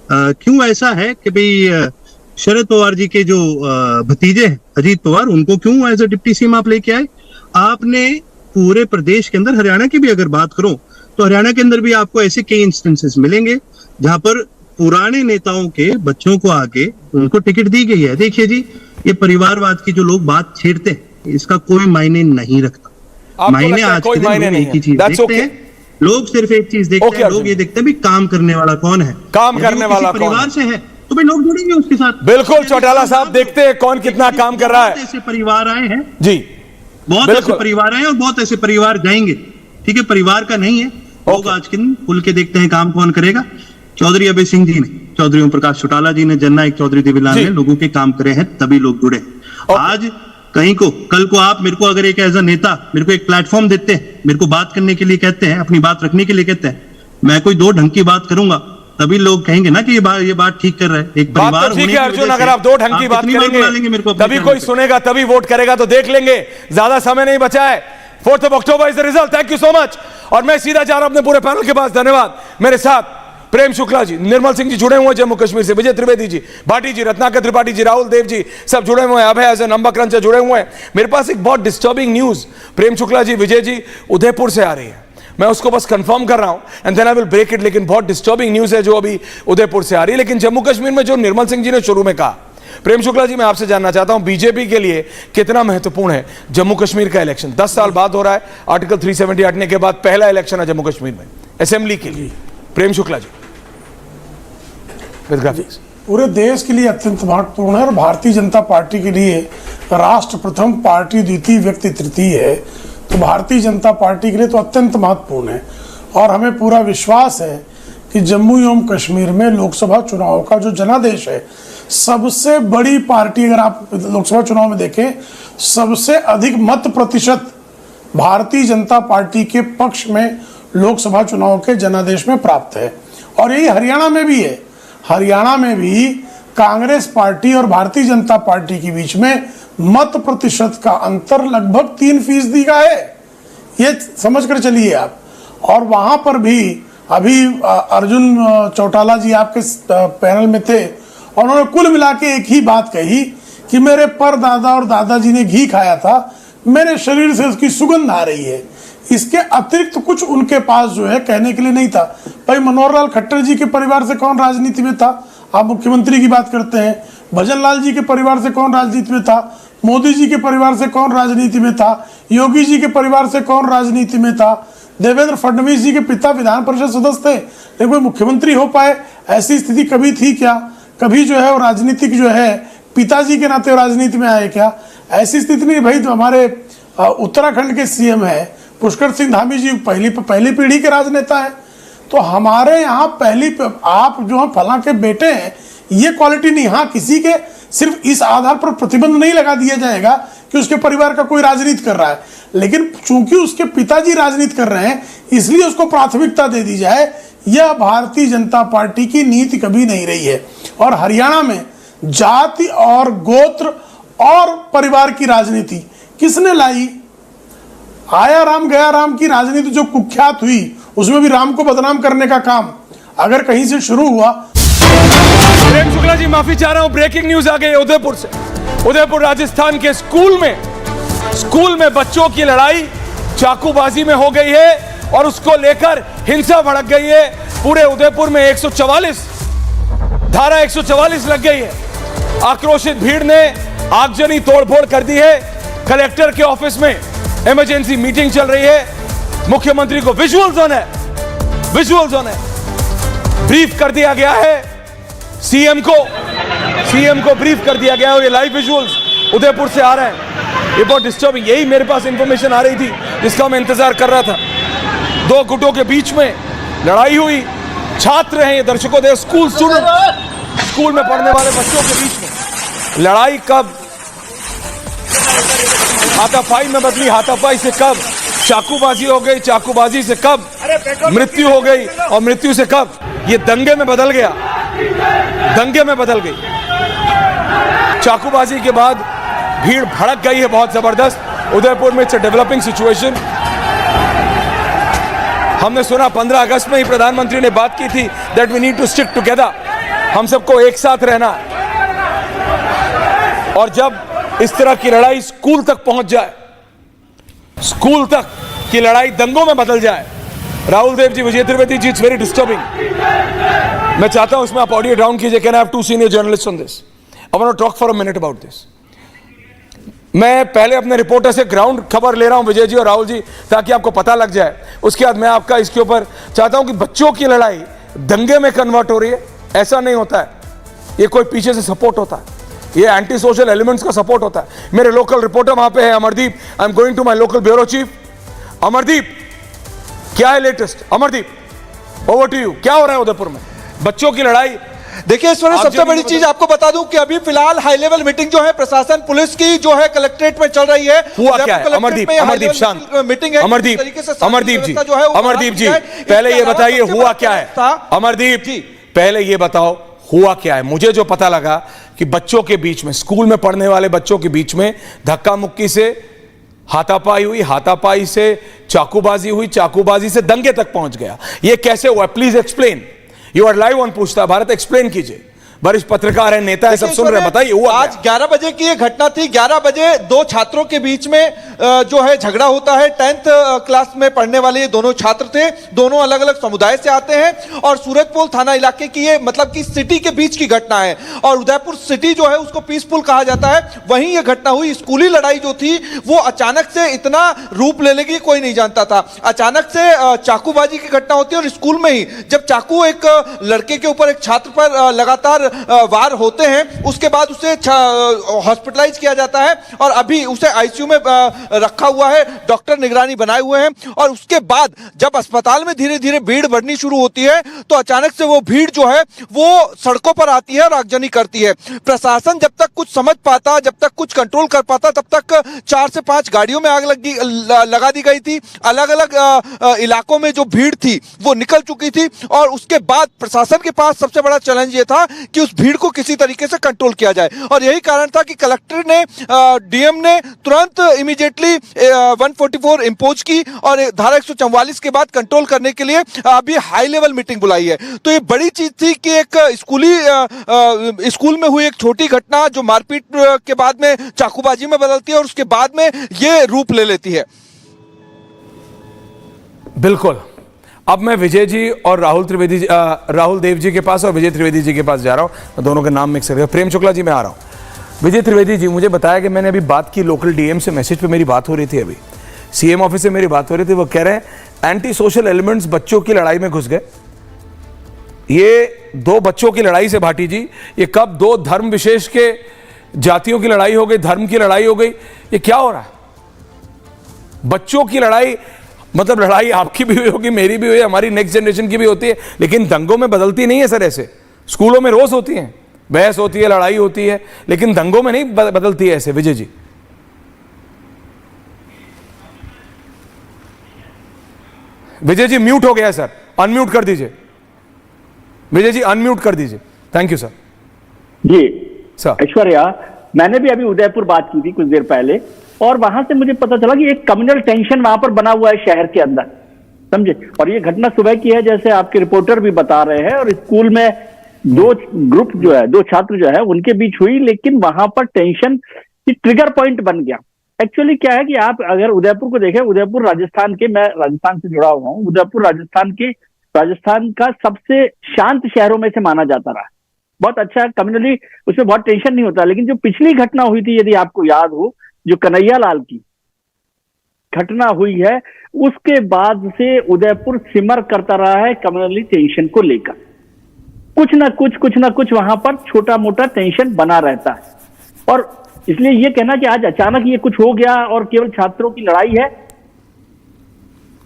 क्यों ऐसा है कि भाई शरद पवार जी के जो भतीजे हैं अजीत पवार, उनको क्यों एज ए डिप्टी सीएम आप लेके आए? आपने पूरे प्रदेश के अंदर, हरियाणा की भी अगर बात करो तो हरियाणा के अंदर भी आपको ऐसे कई इंस्टेंसेस मिलेंगे जहां पर पुराने नेताओं के बच्चों को आगे उनको टिकट दी गई है। देखिए जी, ये परिवारवाद की जो लोग बात छेड़ते हैं इसका कोई मायने नहीं रखता। मायने आज के दिन एक ही चीज देखते हैं, लोग सिर्फ एक चीज देखते हैं, लोग ये देखते हैं भी काम करने वाला कौन है, काम करने वाला कौन परिवार से है तो भाई लोग जुड़ेंगे उसके साथ। बिल्कुल चौटाला साहब, देखते हैं कौन कितना काम कर रहा है। ऐसे परिवार आए हैं जी, बहुत ऐसे परिवार आए और बहुत ऐसे परिवार जाएंगे। ठीक है, परिवार का नहीं है, लोग आज के दिन खुल के देखते हैं काम कौन करेगा। चौधरी अभय सिंह जी ने, चौधरी ओम प्रकाश चौटाला जी ने, जननायक चौधरी देवीलाल ने लोगों के काम करे हैं, तभी लोग जुड़े। आज कहीं को, कल को आप मेरे को अगर एक एज अ नेता मेरे को एक प्लेटफॉर्म देते हैं, मेरे को बात करने के लिए कहते हैं, अपनी बात रखने के लिए कहते हैं, मैं कोई दो ढंग की बात करूंगा, तभी लोग कहेंगे ना कि ये बात ठीक कर रहा है। एक परिवार तो ठीक है अर्जुन, अगर आप दो ढंग की बात करेंगे तभी कोई सुनेगा, तभी वोट करेगा। तो देख लेंगे, ज्यादा समय नहीं बचा है। 4 October is the result. Thank you so much. और मैं सीधा जा रहा हूं अपने पूरे पैनल के पास। धन्यवाद। मेरे साथ प्रेम शुक्ला जी, निर्मल सिंह जी जुड़े हुए हैं जम्मू कश्मीर से, विजय त्रिवेदी जी, भाटी जी, रत्नाकर त्रिपाठी जी, राहुल देव जी, सब जुड़े हुए हैं, अभय हसन, नंबर क्रंचर जुड़े हुए हैं। मेरे पास एक बहुत डिस्टर्बिंग न्यूज प्रेम शुक्ला जी, विजय जी, उदयपुर से आ रही है। मैं उसको बस कंफर्म कर रहा हूं and then I will break it. लेकिन बहुत डिस्टर्बिंग न्यूज है जो अभी उदयपुर से आ रही है। लेकिन जम्मू कश्मीर में जो निर्मल सिंह जी ने शुरू में कहा, प्रेम शुक्ला जी, मैं आपसे जानना चाहता हूं बीजेपी के लिए कितना महत्वपूर्ण है जम्मू कश्मीर का इलेक्शन? 10 साल बाद हो रहा है, आर्टिकल 370 हटने के बाद पहला इलेक्शन है जम्मू कश्मीर में असेंबली के लिए। प्रेम शुक्ला जी विद ग्राफिक्स। पूरे देश के लिए अत्यंत महत्वपूर्ण है और भारतीय जनता पार्टी के लिए राष्ट्र प्रथम, पार्टी द्वितीय, व्यक्ति तृतीय है। तो भारतीय जनता पार्टी के लिए तो अत्यंत महत्वपूर्ण है और हमें पूरा विश्वास है कि जम्मू एवं कश्मीर में लोकसभा चुनाव का जो जनादेश है, सबसे बड़ी पार्टी, अगर आप लोकसभा चुनाव में देखें, सबसे अधिक मत प्रतिशत भारतीय जनता पार्टी के पक्ष में लोकसभा चुनाव के जनादेश में प्राप्त है। और यही हरियाणा में भी है। हरियाणा में भी कांग्रेस पार्टी और भारतीय जनता पार्टी के बीच में मत प्रतिशत का अंतर लगभग 3% का है, ये समझ कर चलिए आप। और वहां पर भी अभी अर्जुन चौटाला जी आपके पैनल में थे और उन्होंने कुल मिला के एक ही बात कही कि मेरे परदादा और दादाजी ने घी खाया था, मेरे शरीर से उसकी सुगंध आ रही है। इसके अतिरिक्त कुछ उनके पास जो है कहने के लिए नहीं था। भाई मनोहर लाल खट्टर जी के परिवार से कौन राजनीति में था? आप मुख्यमंत्री की बात करते हैं। भजन लाल जी के परिवार से कौन राजनीति में था? मोदी जी के परिवार से कौन राजनीति में था? योगी जी के परिवार से कौन राजनीति में था? देवेंद्र फडणवीस जी के पिता विधान परिषद सदस्य थे, लेकिन कोई मुख्यमंत्री हो पाए ऐसी स्थिति कभी थी क्या? कभी जो है वो राजनीतिक जो है पिताजी के नाते राजनीति में आए क्या? ऐसी स्थिति नहीं भाई। तो हमारे उत्तराखंड के सीएम है पुष्कर सिंह धामी जी, पहली पीढ़ी के राजनेता है। तो हमारे यहाँ आप जो हम फला के बेटे हैं, ये क्वालिटी नहीं। हाँ, किसी के सिर्फ इस आधार पर प्रतिबंध नहीं लगा दिया जाएगा कि उसके परिवार का कोई राजनीति कर रहा है, लेकिन चूंकि उसके पिताजी राजनीति कर रहे हैं इसलिए उसको प्राथमिकता दे दी जाए, यह भारतीय जनता पार्टी की नीति कभी नहीं रही है। और हरियाणा में जाति और गोत्र और परिवार की राजनीति किसने लाई? आया राम गया राम की राजनीति जो कुख्यात हुई, उसमें भी राम को बदनाम करने का काम अगर कहीं से शुरू हुआ। प्रेम शुक्ला जी, माफी चाह रहा हूं, ब्रेकिंग न्यूज आ गई उदयपुर से। उदयपुर राजस्थान के स्कूल में बच्चों की लड़ाई चाकूबाजी में हो गई है और उसको लेकर हिंसा भड़क गई है। पूरे उदयपुर में 144 धारा 144 लग गई है। आक्रोशित भीड़ ने आगजनी तोड़फोड़ कर दी है। कलेक्टर के ऑफिस में इमरजेंसी मीटिंग चल रही है। मुख्यमंत्री को विजुअल्स ऑन है, ब्रीफ कर दिया गया है। सीएम को ब्रीफ कर दिया गया है और ये लाइव विजुअल्स उदयपुर से आ रहे हैं। ये बहुत डिस्टर्बिंग, यही मेरे पास इंफॉर्मेशन आ रही थी जिसका मैं इंतजार कर रहा था। दो गुटों के बीच में लड़ाई हुई। छात्र हैं ये, दर्शकों दे, स्कूल में पढ़ने वाले बच्चों के बीच में लड़ाई कब हाथापाई में बदली, हाथापाई से कब चाकूबाजी हो गई, चाकूबाजी से कब मृत्यु हो गई और मृत्यु से कब ये दंगे में बदल गया, दंगे में बदल गई। चाकूबाजी के बाद भीड़ भड़क गई है बहुत जबरदस्त उदयपुर में। It's a developing situation. हमने सुना 15 अगस्त में ही प्रधानमंत्री ने बात की थी that we need to stick together, हम सबको एक साथ रहना। और जब इस तरह की लड़ाई स्कूल तक पहुंच जाए, स्कूल तक की लड़ाई दंगों में बदल जाए, Rahul Dev ji, Vijay Trivedi ji, it's very disturbing. मैं चाहता हूं इसमें आप ऑडियो डाउन कीजिए। Can I have 2 senior journalist on this? I want to talk for a minute about this. मैं पहले अपने रिपोर्टर से ग्राउंड खबर ले रहा हूं, विजय जी और राहुल जी, ताकि आपको पता लग जाए। उसके बाद मैं आपका इसके ऊपर चाहता हूं कि बच्चों की लड़ाई दंगे में कन्वर्ट हो रही है, ऐसा नहीं होता है। ये कोई पीछे से सपोर्ट होता है, ये एंटी सोशल एलिमेंट्स का सपोर्ट होता है। मेरे लोकल रिपोर्टर वहां पे है Amardeep. I am going to my local bureau chief. Amardeep, क्या है latest? Amardeep, over to you. क्या हो रहा है उदयपुर में? बच्चों की लड़ाई। देखिए इस वक्त सबसे बड़ी चीज आपको बता दूं कि अभी फिलहाल हाई लेवल मीटिंग जो है प्रशासन पुलिस की जो है कलेक्ट्रेट में चल रही है। हुआ क्या है? अमरदीप शांत, मीटिंग है। अमरदीप जी, पहले ये बताइए हुआ क्या है? अमरदीप जी, पहले ये बताओ हुआ क्या है? मुझे जो पता लगा कि बच्चों के बीच में, स्कूल में पढ़ने वाले बच्चों के बीच में धक्का मुक्की से हाथापाई हुई, हाथापाई से चाकूबाजी हुई, चाकूबाजी से दंगे तक पहुंच गया। ये कैसे हुआ? Please explain. You are live on Poochta Bharat, explain कीजिए। वरिष्ठ पत्रकार है, नेता है, सब सुन रहे हैं, बताइए हुआ आज 11 बजे की ये घटना थी। 11 बजे दो छात्रों के बीच में जो है झगड़ा होता है। 10th क्लास में पढ़ने वाले ये दोनों छात्र थे, दोनों अलग अलग समुदाय से आते हैं और सूरजपोल थाना इलाके की ये मतलब कि सिटी के बीच की घटना है और उदयपुर सिटी जो है उसको पीसफुल कहा जाता है, वहीं ये घटना हुई। स्कूली लड़ाई जो थी वो अचानक से इतना रूप ले लेगी कोई नहीं जानता था। अचानक से चाकूबाजी की घटना होती है और स्कूल में ही जब चाकू एक लड़के के ऊपर, एक छात्र पर लगातार वार होते हैं, उसके बाद उसे हॉस्पिटलाइज किया जाता है और अभी उसे आईसीयू में रखा हुआ है, डॉक्टर निगरानी बनाए हुए हैं। और उसके बाद जब अस्पताल में धीरे धीरे भीड़ बढ़नी शुरू होती है तो अचानक से वो भीड़ जो है वो सड़कों पर आती है और आगजनी करती है। प्रशासन जब तक कुछ समझ पाता, जब तक कुछ कंट्रोल कर पाता, तब तक 4 से 5 गाड़ियों में आग लगा दी गई थी। अलग अलग इलाकों में जो भीड़ थी वो निकल चुकी थी और उसके बाद प्रशासन के पास सबसे बड़ा चैलेंज ये था कि उस भीड़ को किसी तरीके से कंट्रोल किया जाए और यही कारण था कि कलेक्टर ने, डीएम ने तुरंत इमीडिएटली 144 इंपोज की और धारा 144 के बाद कंट्रोल करने के लिए अभी हाई लेवल मीटिंग बुलाई है। तो ये बड़ी चीज थी कि एक स्कूल में हुई एक छोटी घटना जो मारपीट के बाद में चाकूबाजी में बदलती है और उसके बाद में ये रूप ले लेती है। बिल्कुल। अब मैं विजय जी और राहुल देव जी के पास और विजय त्रिवेदी जी के पास जा रहा हूं। मैं दोनों के नाम मिक्स कर दिया। प्रेम शुक्ला जी मैं आ रहा हूं। विजय त्रिवेदी जी, मुझे बताया कि मैंने अभी बात की लोकल डीएम से, मैसेज पे मेरी बात हो रही थी, अभी सीएम ऑफिस से मेरी बात हो रही थी। वो कह रहे हैं एंटी सोशल एलिमेंट्स बच्चों की लड़ाई में घुस गए। ये 2 बच्चों की लड़ाई से भाटी जी, ये कब 2 धर्म विशेष के जातियों की लड़ाई हो गई, धर्म की लड़ाई हो गई, ये क्या हो रहा है? बच्चों की लड़ाई मतलब लड़ाई आपकी भी हुई होगी, मेरी भी हुई, हमारी नेक्स्ट जनरेशन की भी होती है, लेकिन दंगों में बदलती नहीं है सर। ऐसे स्कूलों में रोज होती हैं, बहस होती है, लड़ाई होती है, लेकिन दंगों में नहीं बदलती है ऐसे। विजय जी, विजय जी म्यूट हो गया है सर, अनम्यूट कर दीजिए। विजय जी अनम्यूट कर दीजिए। Thank you sir. जी सर। ऐश्वर्या, मैंने भी अभी उदयपुर बात की थी कुछ देर पहले और वहां से मुझे पता चला कि एक कम्युनल टेंशन वहां पर बना हुआ है शहर के अंदर, समझे। और ये घटना सुबह की है, जैसे आपके रिपोर्टर भी बता रहे हैं, और स्कूल में 2 ग्रुप जो है, 2 छात्र जो है उनके बीच हुई, लेकिन वहां पर टेंशन की ट्रिगर पॉइंट बन गया। एक्चुअली क्या है कि आप अगर उदयपुर को देखें, उदयपुर राजस्थान के, मैं राजस्थान से जुड़ा हुआ हूँ, उदयपुर राजस्थान का सबसे शांत शहरों में से माना जाता रहा। बहुत अच्छा कम्युनली, उसमें बहुत टेंशन नहीं होता। लेकिन जो पिछली घटना हुई थी, यदि आपको याद हो, जो कन्हैया लाल की घटना हुई है, उसके बाद से उदयपुर सिमर करता रहा है कम्युनली टेंशन को लेकर। कुछ ना कुछ वहां पर छोटा मोटा टेंशन बना रहता है और इसलिए ये कहना कि आज अचानक ये कुछ हो गया और केवल छात्रों की लड़ाई है,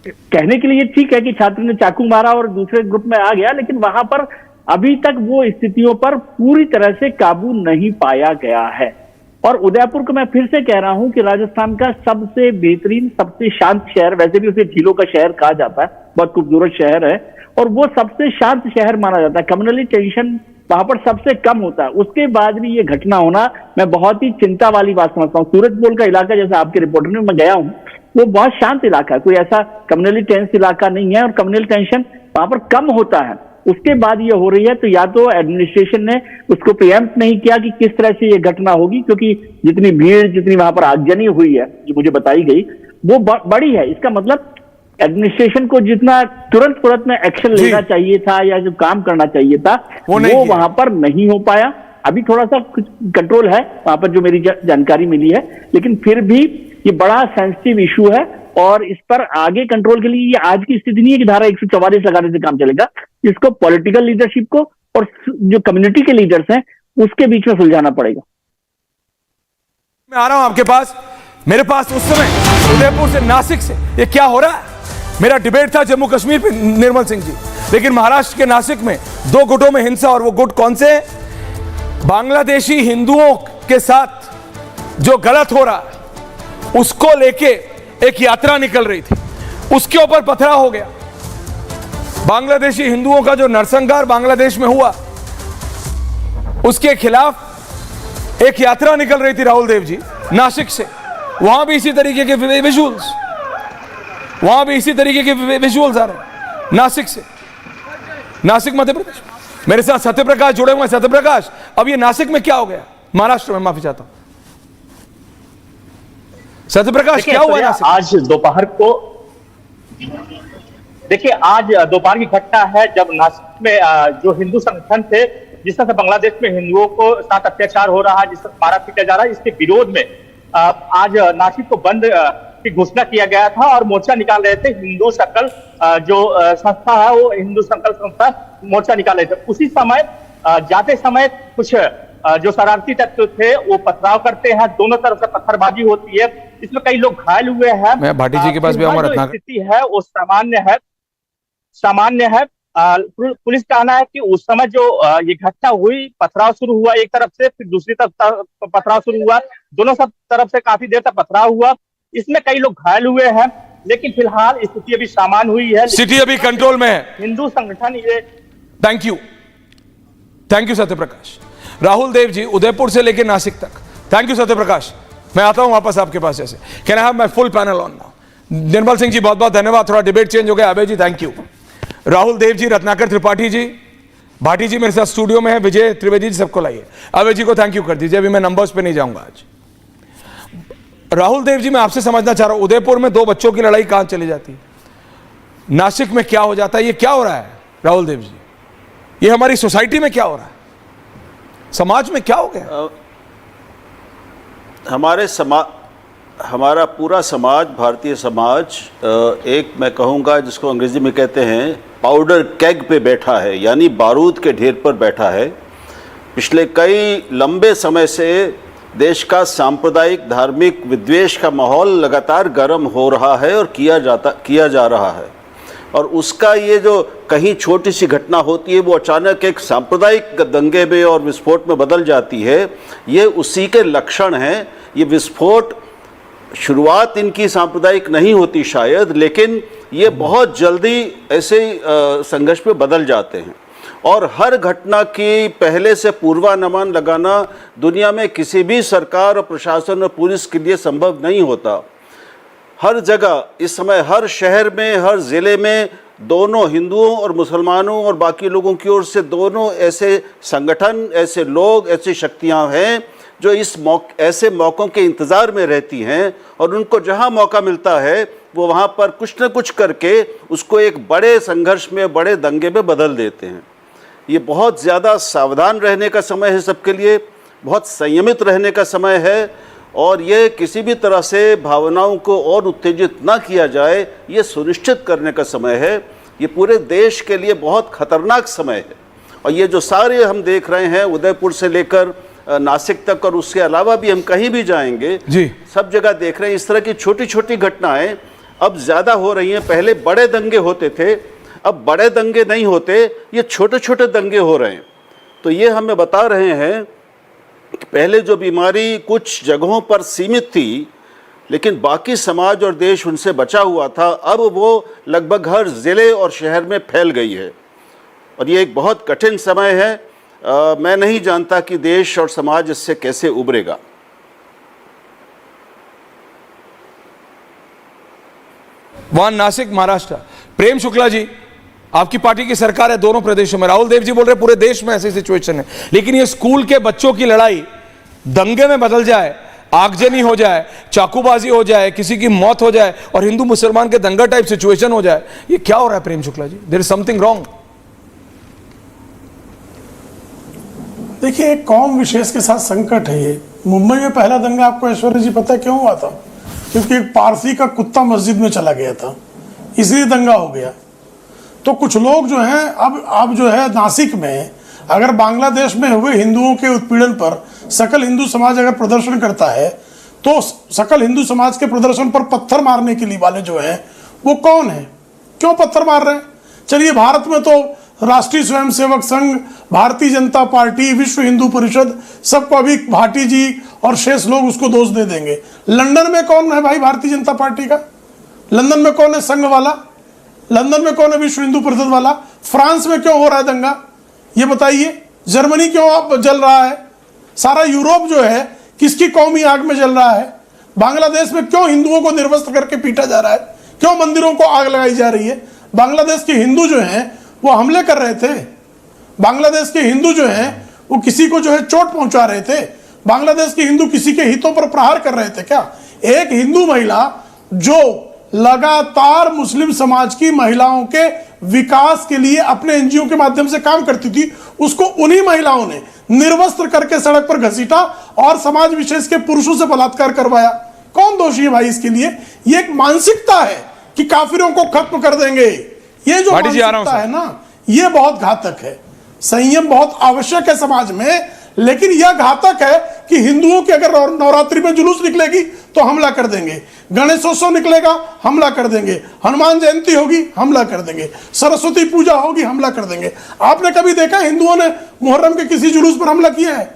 कहने के लिए ठीक है कि छात्र ने चाकू मारा और दूसरे ग्रुप में आ गया, लेकिन वहां पर अभी तक वो स्थितियों पर पूरी तरह से काबू नहीं पाया गया है। और उदयपुर को मैं फिर से कह रहा हूं कि राजस्थान का सबसे बेहतरीन, सबसे शांत शहर, वैसे भी उसे झीलों का शहर कहा जाता है, बहुत खूबसूरत शहर है और वो सबसे शांत शहर माना जाता है। कम्युनली टेंशन वहां पर सबसे कम होता है। उसके बाद भी ये घटना होना मैं बहुत ही चिंता वाली बात समझता हूँ। सूरजपोल का इलाका, जैसा आपके रिपोर्टर में मैं गया हूँ, वो बहुत शांत इलाका है, कोई ऐसा कम्युनली टेंस इलाका नहीं है और कम्युनल टेंशन वहां पर कम होता है। उसके बाद ये हो रही है तो या तो एडमिनिस्ट्रेशन ने उसको प्रिएम्प्ट नहीं किया कि किस तरह से ये घटना होगी, क्योंकि जितनी भीड़, जितनी वहां पर आगजनी हुई है जो मुझे बताई गई, वो बड़ी है। इसका मतलब एडमिनिस्ट्रेशन को जितना तुरंत में एक्शन लेना चाहिए था या जो काम करना चाहिए था वो वहां पर नहीं हो पाया। अभी थोड़ा सा कंट्रोल है वहां पर, जो मेरी जानकारी मिली है, लेकिन फिर भी ये बड़ा सेंसिटिव इशू है और इस पर आगे कंट्रोल के लिए ये आज की स्थिति नहीं है कि धारा 144 लगाने से काम चलेगा। इसको पॉलिटिकल लीडरशिप को और जो कम्युनिटी के लीडर्स हैं उसके बीच में सुलझाना पड़ेगा। मैं आ रहा हूं आपके पास। मेरे पास उस समय उदयपुर से, नासिक से, ये क्या हो रहा है? मेरा डिबेट था जम्मू कश्मीर पे, निर्मल सिंह जी, लेकिन महाराष्ट्र के नासिक में 2 गुटों में हिंसा, और वो गुट कौन से? बांग्लादेशी हिंदुओं के साथ जो गलत हो रहा है उसको लेके एक यात्रा निकल रही थी, उसके ऊपर पथराव हो गया। बांग्लादेशी हिंदुओं का जो नरसंहार बांग्लादेश में हुआ, उसके खिलाफ एक यात्रा निकल रही थी राहुल देव जी नासिक से। वहां भी इसी तरीके के विजुअल्स, आ रहे हैं नासिक से। नासिक मध्य प्रदेश। मेरे साथ सत्यप्रकाश जुड़े हुए हैं। सत्यप्रकाश, अब ये नासिक में क्या हो गया? महाराष्ट्र में, माफी चाहता हूं। सत्यप्रकाश, क्या हुआ नासिक? आज दोपहर को देखिए, आज दोपहर की घटना है जब नासिक में जो हिंदू संगठन थे, जिस तरह से बांग्लादेश में हिंदुओं को साथ अत्याचार हो रहा है, जिस तरह मारा पीटा जा रहा है, इसके विरोध में आज नासिक को बंद की घोषणा किया गया था और मोर्चा निकाल रहे थे। हिंदू सकल जो संस्था है, वो हिंदू सकल संस्था मोर्चा निकाल रहे थे। उसी समय जाते समय कुछ जो शरारती तत्व थे वो पथराव करते हैं, दोनों तरफ से पत्थरबाजी होती है, इसमें कई लोग घायल हुए हैं। मैं भाटी जी के पास भी आऊंगा। स्थिति है वो सामान्य है। पुलिस का कहना है कि उस समय जो ये घटना हुई, पथराव शुरू हुआ एक तरफ से, फिर दूसरी तरफ पथराव शुरू हुआ, दोनों सब तरफ से काफी देर तक पथराव हुआ, इसमें कई लोग घायल हुए हैं, लेकिन फिलहाल स्थिति अभी सामान्य हुई है, स्थिति अभी कंट्रोल में है। हिंदू संगठन ये थैंक यू सत्यप्रकाश। राहुल देव जी, उदयपुर से लेकर नासिक तक, थैंक यू सत्यप्रकाश। मैं आता हूं वापस आपके पास। जैसे can I have my full panel on now? Nirmal Singh ji, बहुत बहुत धन्यवाद। थोड़ा डिबेट चेंज हो गया। Abhay ji, thank you. राहुल देव जी, रत्नाकर त्रिपाठी जी, भाटी जी मेरे साथ स्टूडियो में है, विजय त्रिवेदी जी, सबको लाइए। अभय जी को थैंक यू कर दीजिए। अभी मैं नंबर्स पे नहीं जाऊंगा आज। राहुल देव जी, मैं आपसे समझना चाह रहा हूं, उदयपुर में 2 बच्चों की लड़ाई कहां चली जाती है, नासिक में क्या हो जाता है? ये क्या हो रहा है राहुल देव जी? ये हमारी सोसाइटी में क्या हो रहा है, समाज में क्या हो गया? हमारा पूरा समाज, भारतीय समाज, एक मैं कहूँगा जिसको अंग्रेजी में कहते हैं पाउडर केग पे बैठा है, यानी बारूद के ढेर पर बैठा है। पिछले कई लंबे समय से देश का सांप्रदायिक धार्मिक विद्वेष का माहौल लगातार गर्म हो रहा है और किया जा रहा है, और उसका ये जो कहीं छोटी सी घटना होती है वो अचानक एक सांप्रदायिक दंगे में और विस्फोट में बदल जाती है। ये उसी के लक्षण हैं। ये विस्फोट, शुरुआत इनकी सांप्रदायिक नहीं होती शायद, लेकिन ये बहुत जल्दी ऐसे संघर्ष में बदल जाते हैं। और हर घटना की पहले से पूर्वानुमान लगाना दुनिया में किसी भी सरकार और प्रशासन और पुलिस के लिए संभव नहीं होता। हर जगह इस समय, हर शहर में, हर ज़िले में, दोनों हिंदुओं और मुसलमानों और बाकी लोगों की ओर से दोनों ऐसे संगठन, ऐसे लोग, ऐसी शक्तियां हैं जो ऐसे मौक़ों के इंतज़ार में रहती हैं, और उनको जहां मौका मिलता है वो वहां पर कुछ न कुछ करके उसको एक बड़े संघर्ष में, बड़े दंगे में बदल देते हैं। ये बहुत ज़्यादा सावधान रहने का समय है सबके लिए, बहुत संयमित रहने का समय है, और ये किसी भी तरह से भावनाओं को और उत्तेजित ना किया जाए, ये सुनिश्चित करने का समय है। ये पूरे देश के लिए बहुत खतरनाक समय है, और ये जो सारे हम देख रहे हैं, उदयपुर से लेकर नासिक तक और उसके अलावा भी हम कहीं भी जाएंगे जी, सब जगह देख रहे हैं इस तरह की छोटी छोटी घटनाएं अब ज़्यादा हो रही हैं। पहले बड़े दंगे होते थे, अब बड़े दंगे नहीं होते, ये छोटे छोटे दंगे हो रहे हैं। तो ये हमें बता रहे हैं कि पहले जो बीमारी कुछ जगहों पर सीमित थी, लेकिन बाकी समाज और देश उनसे बचा हुआ था, अब वो लगभग हर ज़िले और शहर में फैल गई है, और ये एक बहुत कठिन समय है। मैं नहीं जानता कि देश और समाज इससे कैसे उभरेगा। वहां नासिक, महाराष्ट्र। प्रेम शुक्ला जी, आपकी पार्टी की सरकार है दोनों प्रदेशों में। राहुल देव जी बोल रहे पूरे देश में ऐसी सिचुएशन है, लेकिन ये स्कूल के बच्चों की लड़ाई दंगे में बदल जाए, आगजनी हो जाए, चाकूबाजी हो जाए, किसी की मौत हो जाए और हिंदू मुसलमान के दंगा टाइप सिचुएशन हो जाए, ये क्या हो रहा है Prem Shukla ji? There is something wrong. देखिए, एक कौम विशेष के साथ संकट है ये। मुंबई में पहला दंगा आपको ऐश्वर्या जी पता है क्यों हुआ था? क्योंकि एक पारसी का कुत्ता मस्जिद में चला गया था, इसलिए दंगा हो गया। तो कुछ लोग जो हैं अब जो है नासिक में, अगर बांग्लादेश में हुए हिंदुओं के उत्पीड़न पर सकल हिंदू समाज अगर प्रदर्शन करता है, तो सकल हिंदू समाज के प्रदर्शन पर पत्थर मारने के लिए वाले जो हैं वो कौन है? क्यों पत्थर मार रहे हैं? चलिए, भारत में तो राष्ट्रीय स्वयंसेवक संघ, भारतीय जनता पार्टी, विश्व हिंदू परिषद, सबको अभी भाटी जी और शेष लोग उसको दोष दे देंगे। लंदन में कौन है भाई भारतीय जनता पार्टी का? लंदन में कौन है संघ वाला? लंदन में कौन है विश्व हिंदू परिषद वाला? फ्रांस में क्यों हो रहा है दंगा, ये बताइए? जर्मनी क्यों अब जल रहा है? सारा यूरोप जो है किसकी कौमी आग में जल रहा है? बांग्लादेश में क्यों हिंदुओं को निर्वस्त्र करके पीटा जा रहा है? क्यों मंदिरों को आग लगाई जा रही है? बांग्लादेश के हिंदू जो हैं वो हमले कर रहे थे। बांग्लादेश के हिंदू जो हैं वो किसी को जो है चोट पहुंचा रहे थे। बांग्लादेश के हिंदू किसी के हितों पर प्रहार कर रहे थे क्या? एक हिंदू महिला जो लगातार मुस्लिम समाज की महिलाओं के विकास के लिए अपने एनजीओ के माध्यम से काम करती थी, उसको उन्हीं महिलाओं ने निर्वस्त्र करके सड़क पर घसीटा और समाज विशेष के पुरुषों से बलात्कार करवाया। कौन दोषी है भाई इसके लिए? ये एक मानसिकता है कि काफिरों को खत्म कर देंगे। ये जो मानसिकता है ना, ये बहुत घातक है। संयम बहुत आवश्यक है समाज में, लेकिन यह घातक है कि हिंदुओं के अगर नवरात्रि में जुलूस निकलेगी तो हमला कर देंगे, गणेशोत्सव निकलेगा हमला कर देंगे, हनुमान जयंती होगी हमला कर देंगे, सरस्वती पूजा होगी हमला कर देंगे। आपने कभी देखा हिंदुओं ने मुहर्रम के किसी जुलूस पर हमला किया है?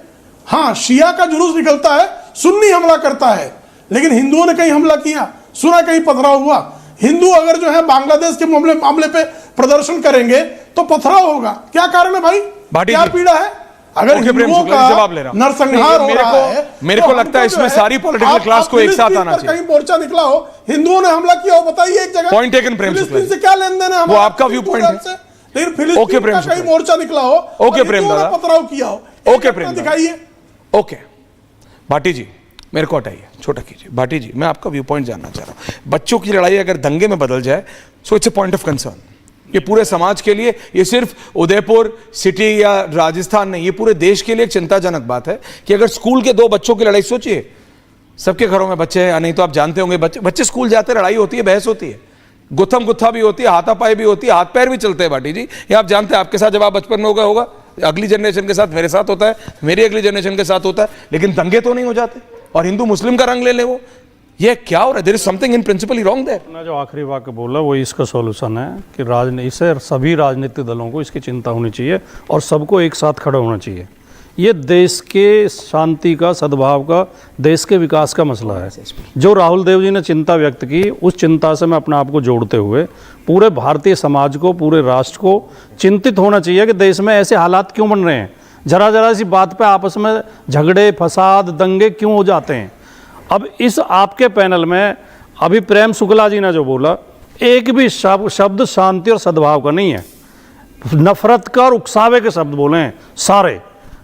हाँ, शिया का जुलूस निकलता है, सुन्नी हमला करता है, लेकिन हिंदुओं ने कहीं हमला किया? सुना कहीं पथराव हुआ? हिंदू अगर जो है बांग्लादेश के मामले पे प्रदर्शन करेंगे तो पथराव होगा। क्या कारण है भाई? क्या पीड़ा है? अगर हिंदुओं का जवाब ले रहा हूं, नरसंहार हो रहा है, मेरे को लगता है इसमें सारी पॉलिटिकल क्लास को एक साथ आना चाहिए। कहीं मोर्चा निकला हो, हिंदुओं ने हमला किया हो, बताइए एक जगह। पॉइंट टेकन प्रेम शुक्ला से क्या लेन देन है? वो आपका व्यू पॉइंट है, लेकिन फिलिस्तीन का कहीं मोर्चा निकला हो, ओके प्रेम दादा, पथराव किया हो, ओके प्रेम दिखाइए। ओके भाटी जी, मेरे को हटाइए, छोटा कीजिए। भाटी जी, मैं आपका व्यू पॉइंट जानना चाह रहा हूं। बच्चों की लड़ाई अगर दंगे में बदल जाए, so it's a point of concern. ये पूरे समाज के लिए, ये सिर्फ उदयपुर सिटी या राजस्थान नहीं, ये पूरे देश के लिए एक चिंताजनक बात है कि अगर स्कूल के दो बच्चों की लड़ाई, सोचिए सबके घरों में बच्चे हैं, नहीं तो आप जानते होंगे बच्चे स्कूल जाते, लड़ाई होती है, बहस होती है, गुत्थम गुत्था भी होती है, हाथापाई भी होती है, हाथ पैर भी चलते हैं। भाटी जी, ये आप जानते हैं, आपके साथ जब आप बचपन में होगा, अगली जनरेशन के साथ मेरे साथ होता है, मेरी अगली जनरेशन के साथ होता है, लेकिन दंगे तो नहीं हो जाते। और हिंदू मुस्लिम का रंग ले ले, वो ये क्या हो रहा है? There is something in principally wrong there. अपना जो आखिरी वाक्य बोला वो इसका सॉल्यूशन है कि इसे सभी राजनीतिक दलों को इसकी चिंता होनी चाहिए और सबको एक साथ खड़ा होना चाहिए। ये देश के शांति का, सद्भाव का, देश के विकास का मसला है। जो राहुल देव जी ने चिंता व्यक्त की, उस चिंता से मैं अपने आप को जोड़ते हुए पूरे भारतीय समाज को, पूरे राष्ट्र को चिंतित होना चाहिए कि देश में ऐसे हालात क्यों बन रहे हैं। जरा सी बात पे आपस में झगड़े, फसाद, दंगे क्यों हो जाते हैं। अब इस आपके पैनल में अभी प्रेम शुक्ला जी ने जो बोला, एक भी शब्द शांति और सद्भाव का नहीं है, नफरत का और उकसावे के शब्द बोले हैं सारे।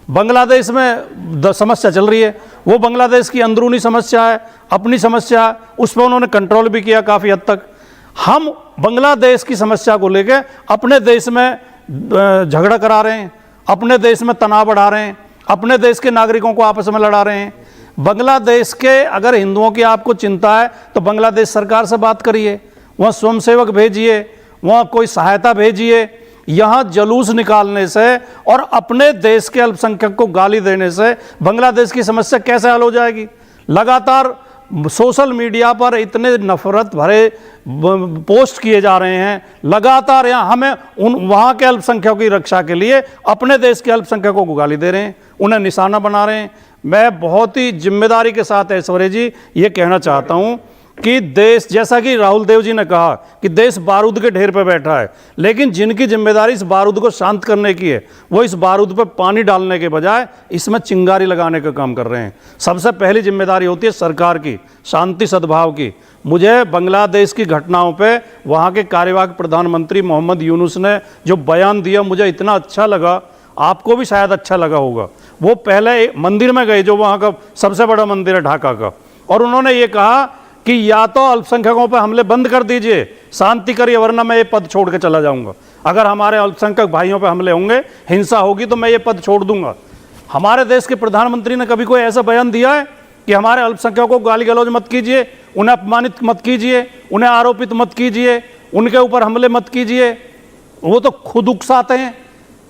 बांग्लादेश में समस्या चल रही है, वो बांग्लादेश की अंदरूनी समस्या है, अपनी समस्या है, उस पर उन्होंने कंट्रोल भी किया काफ़ी हद तक। हम बांग्लादेश की समस्या को लेकर अपने देश में झगड़ा करा रहे हैं, अपने देश में तनाव बढ़ा रहे हैं, अपने देश के नागरिकों को आपस में लड़ा रहे हैं। बांग्लादेश के अगर हिंदुओं की आपको चिंता है तो बांग्लादेश सरकार से बात करिए, वहाँ स्वयंसेवक भेजिए, वहाँ कोई सहायता भेजिए। यहाँ जुलूस निकालने से और अपने देश के अल्पसंख्यक को गाली देने से बांग्लादेश की समस्या कैसे हल हो जाएगी? लगातार सोशल मीडिया पर इतने नफरत भरे पोस्ट किए जा रहे हैं, लगातार यहाँ हमें वहाँ के अल्पसंख्यकों की रक्षा के लिए अपने देश के अल्पसंख्यकों को गाली दे रहे हैं, उन्हें निशाना बना रहे हैं। मैं बहुत ही जिम्मेदारी के साथ ऐश्वर्य जी ये कहना चाहता हूँ कि देश, जैसा कि राहुल देव जी ने कहा कि देश बारूद के ढेर पर बैठा है, लेकिन जिनकी जिम्मेदारी इस बारूद को शांत करने की है, वो इस बारूद पर पानी डालने के बजाय इसमें चिंगारी लगाने का काम कर रहे हैं। सबसे पहली जिम्मेदारी होती है सरकार की, शांति सद्भाव की। मुझे बांग्लादेश की घटनाओं पे वहाँ के कार्यवाहक प्रधानमंत्री मोहम्मद यूनुस ने जो बयान दिया, मुझे इतना अच्छा लगा, आपको भी शायद अच्छा लगा होगा। वो पहले मंदिर में गए, जो वहाँ का सबसे बड़ा मंदिर है ढाका का, और उन्होंने ये कहा कि या तो अल्पसंख्यकों पर हमले बंद कर दीजिए, शांति करिए, वरना मैं ये पद छोड़ के चला जाऊंगा। अगर हमारे अल्पसंख्यक भाइयों पर हमले होंगे, हिंसा होगी, तो मैं ये पद छोड़ दूंगा। हमारे देश के प्रधानमंत्री ने कभी कोई ऐसा बयान दिया है कि हमारे अल्पसंख्यकों को गाली गलौज मत कीजिए, उन्हें अपमानित मत कीजिए, उन्हें आरोपित मत कीजिए, उनके ऊपर हमले मत कीजिए? वो तो खुद उकसाते हैं।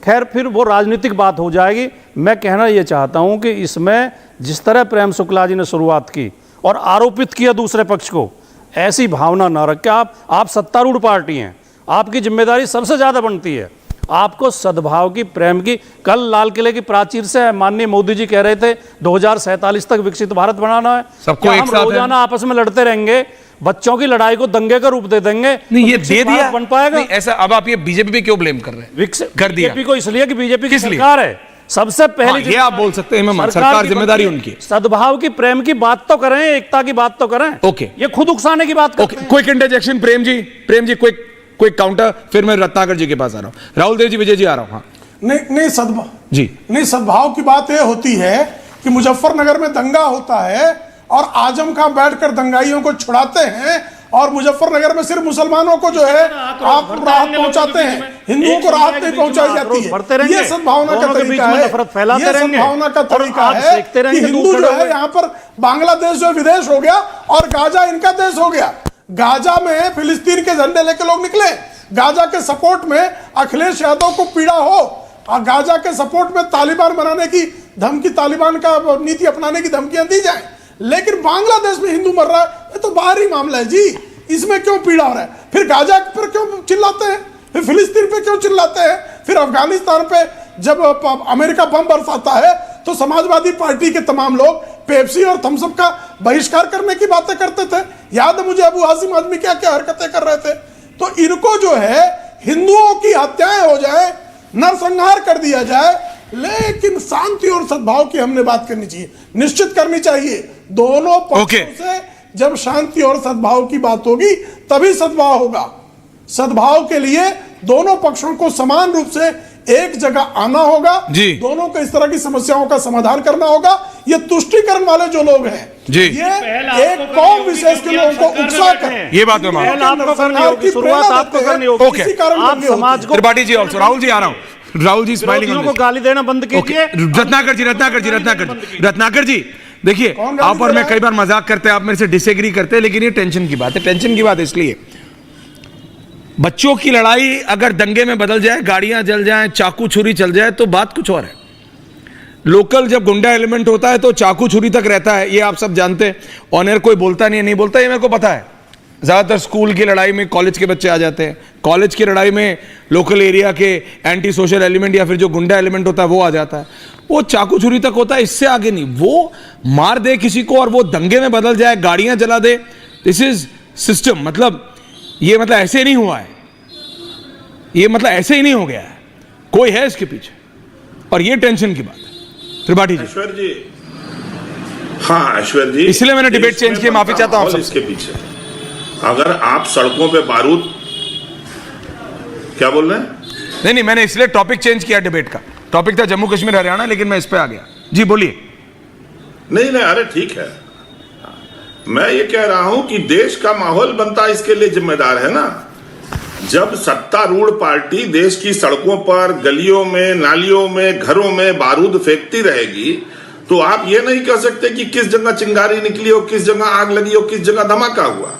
खैर, फिर वो राजनीतिक बात हो जाएगी। मैं कहना ये चाहता हूँ कि इसमें जिस तरह प्रेम शुक्ला जी ने शुरुआत की और आरोपित किया दूसरे पक्ष को, ऐसी भावना ना रख के आप सत्तारूढ़ पार्टी हैं, आपकी जिम्मेदारी सबसे ज़्यादा बनती है आपको सद्भाव की, प्रेम की। कल लाल किले की प्राचीर से माननीय मोदी जी कह रहे थे 2047 तक विकसित भारत बनाना है। सबको एक साथ रोजाना आपस में लड़ते रहेंगे, बच्चों की लड़ाई को दंगे का रूप दे देंगे? नहीं, ये दे दिया, बन पाएगा? नहीं, ऐसा अब आप ये बीजेपी पे क्यों ब्लेम कर रहे हैं? कर दिया बीजेपी को इसलिए कि बीजेपी की सरकार है। सबसे पहले ये आप बोल सकते हैं, सरकार जिम्मेदारी उनकी। सद्भाव की, प्रेम की बात तो करें, एकता की बात तो करें। ओके, ये खुद उकसाने की बात करते हैं। Quick interjection Prem ji, quick कोई काउंटर, फिर मैं रत्नाकर जी के पास आ रहा हूं। राहुल देव जी, विजय जी आ रहा हूं। हाँ नहीं सद्भाव जी, नहीं, सद्भाव की बात यह होती है कि मुजफ्फरनगर में दंगा होता है और आजम खां बैठकर दंगाइयों को छुड़ाते हैं और मुजफ्फरनगर में सिर्फ मुसलमानों को जो है आप राहत पहुंचाते हैं, हिंदुओं को राहत नहीं पहुंचाई जाती है। ये सद्भावना का तरीका है, ये सद्भावना का तरीका है कि हिंदू जो है यहाँ पर बांग्लादेश जो विदेश हो गया और गाजा इनका देश हो गया। गाजा में फिलिस्तीन के झंडे लेके लोग निकले, गाजा के सपोर्ट में अखिलेश यादव को पीड़ा हो और गाजा के सपोर्ट में तालिबान बनाने की धमकी, तालिबान का नीति अपनाने की धमकियां दी जाए, लेकिन बांग्लादेश में हिंदू मर रहा है, ये तो बाहरी मामला है जी, इसमें क्यों पीड़ा हो रहा है? फिर गाजा पर क्यों चिल्लाते हैं, फिर फिलिस्तीन पे क्यों चिल्लाते हैं, फिर अफगानिस्तान पे जब अमेरिका बम बरसाता है तो समाजवादी पार्टी के तमाम लोग पेप्सी और थम्सअप का बहिष्कार करने की बातें करते थे। याद है मुझे अबू हाशिम आजमी क्या क्या हरकतें कर रहे थे। तो इनको जो है हिंदुओं की हत्याएं हो जाए, नरसंहार कर दिया जाए, लेकिन शांति और सद्भाव की हमने बात करनी चाहिए, निश्चित करनी चाहिए। दोनों पक्षों से जब शांति और सद्भाव की बात होगी तभी सद्भाव होगा। सद्भाव के लिए दोनों पक्षों को समान रूप से एक जगह आना होगा, दोनों को इस तरह की समस्याओं का समाधान करना होगा। ये तुष्टीकरण वाले जो लोग हैं जी, ये एक कौम विशेष के लोगों को उकसा कर, ये बात मैं मानता हूं, शुरुआत आपको करनी होगी, ओके, आप समाज को। त्रिपाठी जी ऑल्सो, राहुल जी आ रहा हूं, राहुल जी स्माइलिंग को गाली देना बंद कीजिए। रत्नाकर जी देखिए, आप और मैं कई बार मजाक करते हैं, आप मेरे से डिसएग्री करते हैं, लेकिन ये टेंशन की बात है। टेंशन की बात इसलिए, बच्चों की लड़ाई अगर दंगे में बदल जाए, गाड़ियां जल जाएं, चाकू छुरी चल जाए तो बात कुछ और है। लोकल जब गुंडा एलिमेंट होता है तो चाकू छुरी तक रहता है, ये आप सब जानते हैं। ऑन एयर कोई बोलता नहीं बोलता, ये मेरे को पता है। ज्यादातर स्कूल की लड़ाई में कॉलेज के बच्चे आ जाते हैं, कॉलेज की लड़ाई में लोकल एरिया के एंटी सोशल एलिमेंट या फिर जो गुंडा एलिमेंट होता है वो आ जाता है। वो चाकू छुरी तक होता है, इससे आगे नहीं। वो मार दे किसी को और वो दंगे में बदल जाए, गाड़ियां जला दे, दिस इज सिस्टम। मतलब ये मतलब ऐसे नहीं हुआ है, ये मतलब ऐसे ही नहीं हो गया है, कोई है इसके पीछे, और ये टेंशन की बात है। त्रिपाठी जी, ऐश्वर्य जी, हाँ ऐश्वर्य जी, इसलिए मैंने डिबेट चेंज किया, माफी चाहता हूं इसके पीछे। अगर आप सड़कों पे बारूद, क्या बोल रहे हैं? नहीं, मैंने इसलिए टॉपिक चेंज किया, डिबेट का टॉपिक था जम्मू कश्मीर हरियाणा, लेकिन मैं इस पे आ गया। जी बोलिए। नहीं, अरे ठीक है, मैं ये कह रहा हूं कि देश का माहौल बनता इसके लिए जिम्मेदार है ना। जब सत्तारूढ़ पार्टी देश की सड़कों पर, गलियों में, नालियों में, घरों में बारूद फेंकती रहेगी तो आप ये नहीं कह सकते कि किस जगह चिंगारी निकली हो, किस जगह आग लगी हो, किस जगह धमाका हुआ।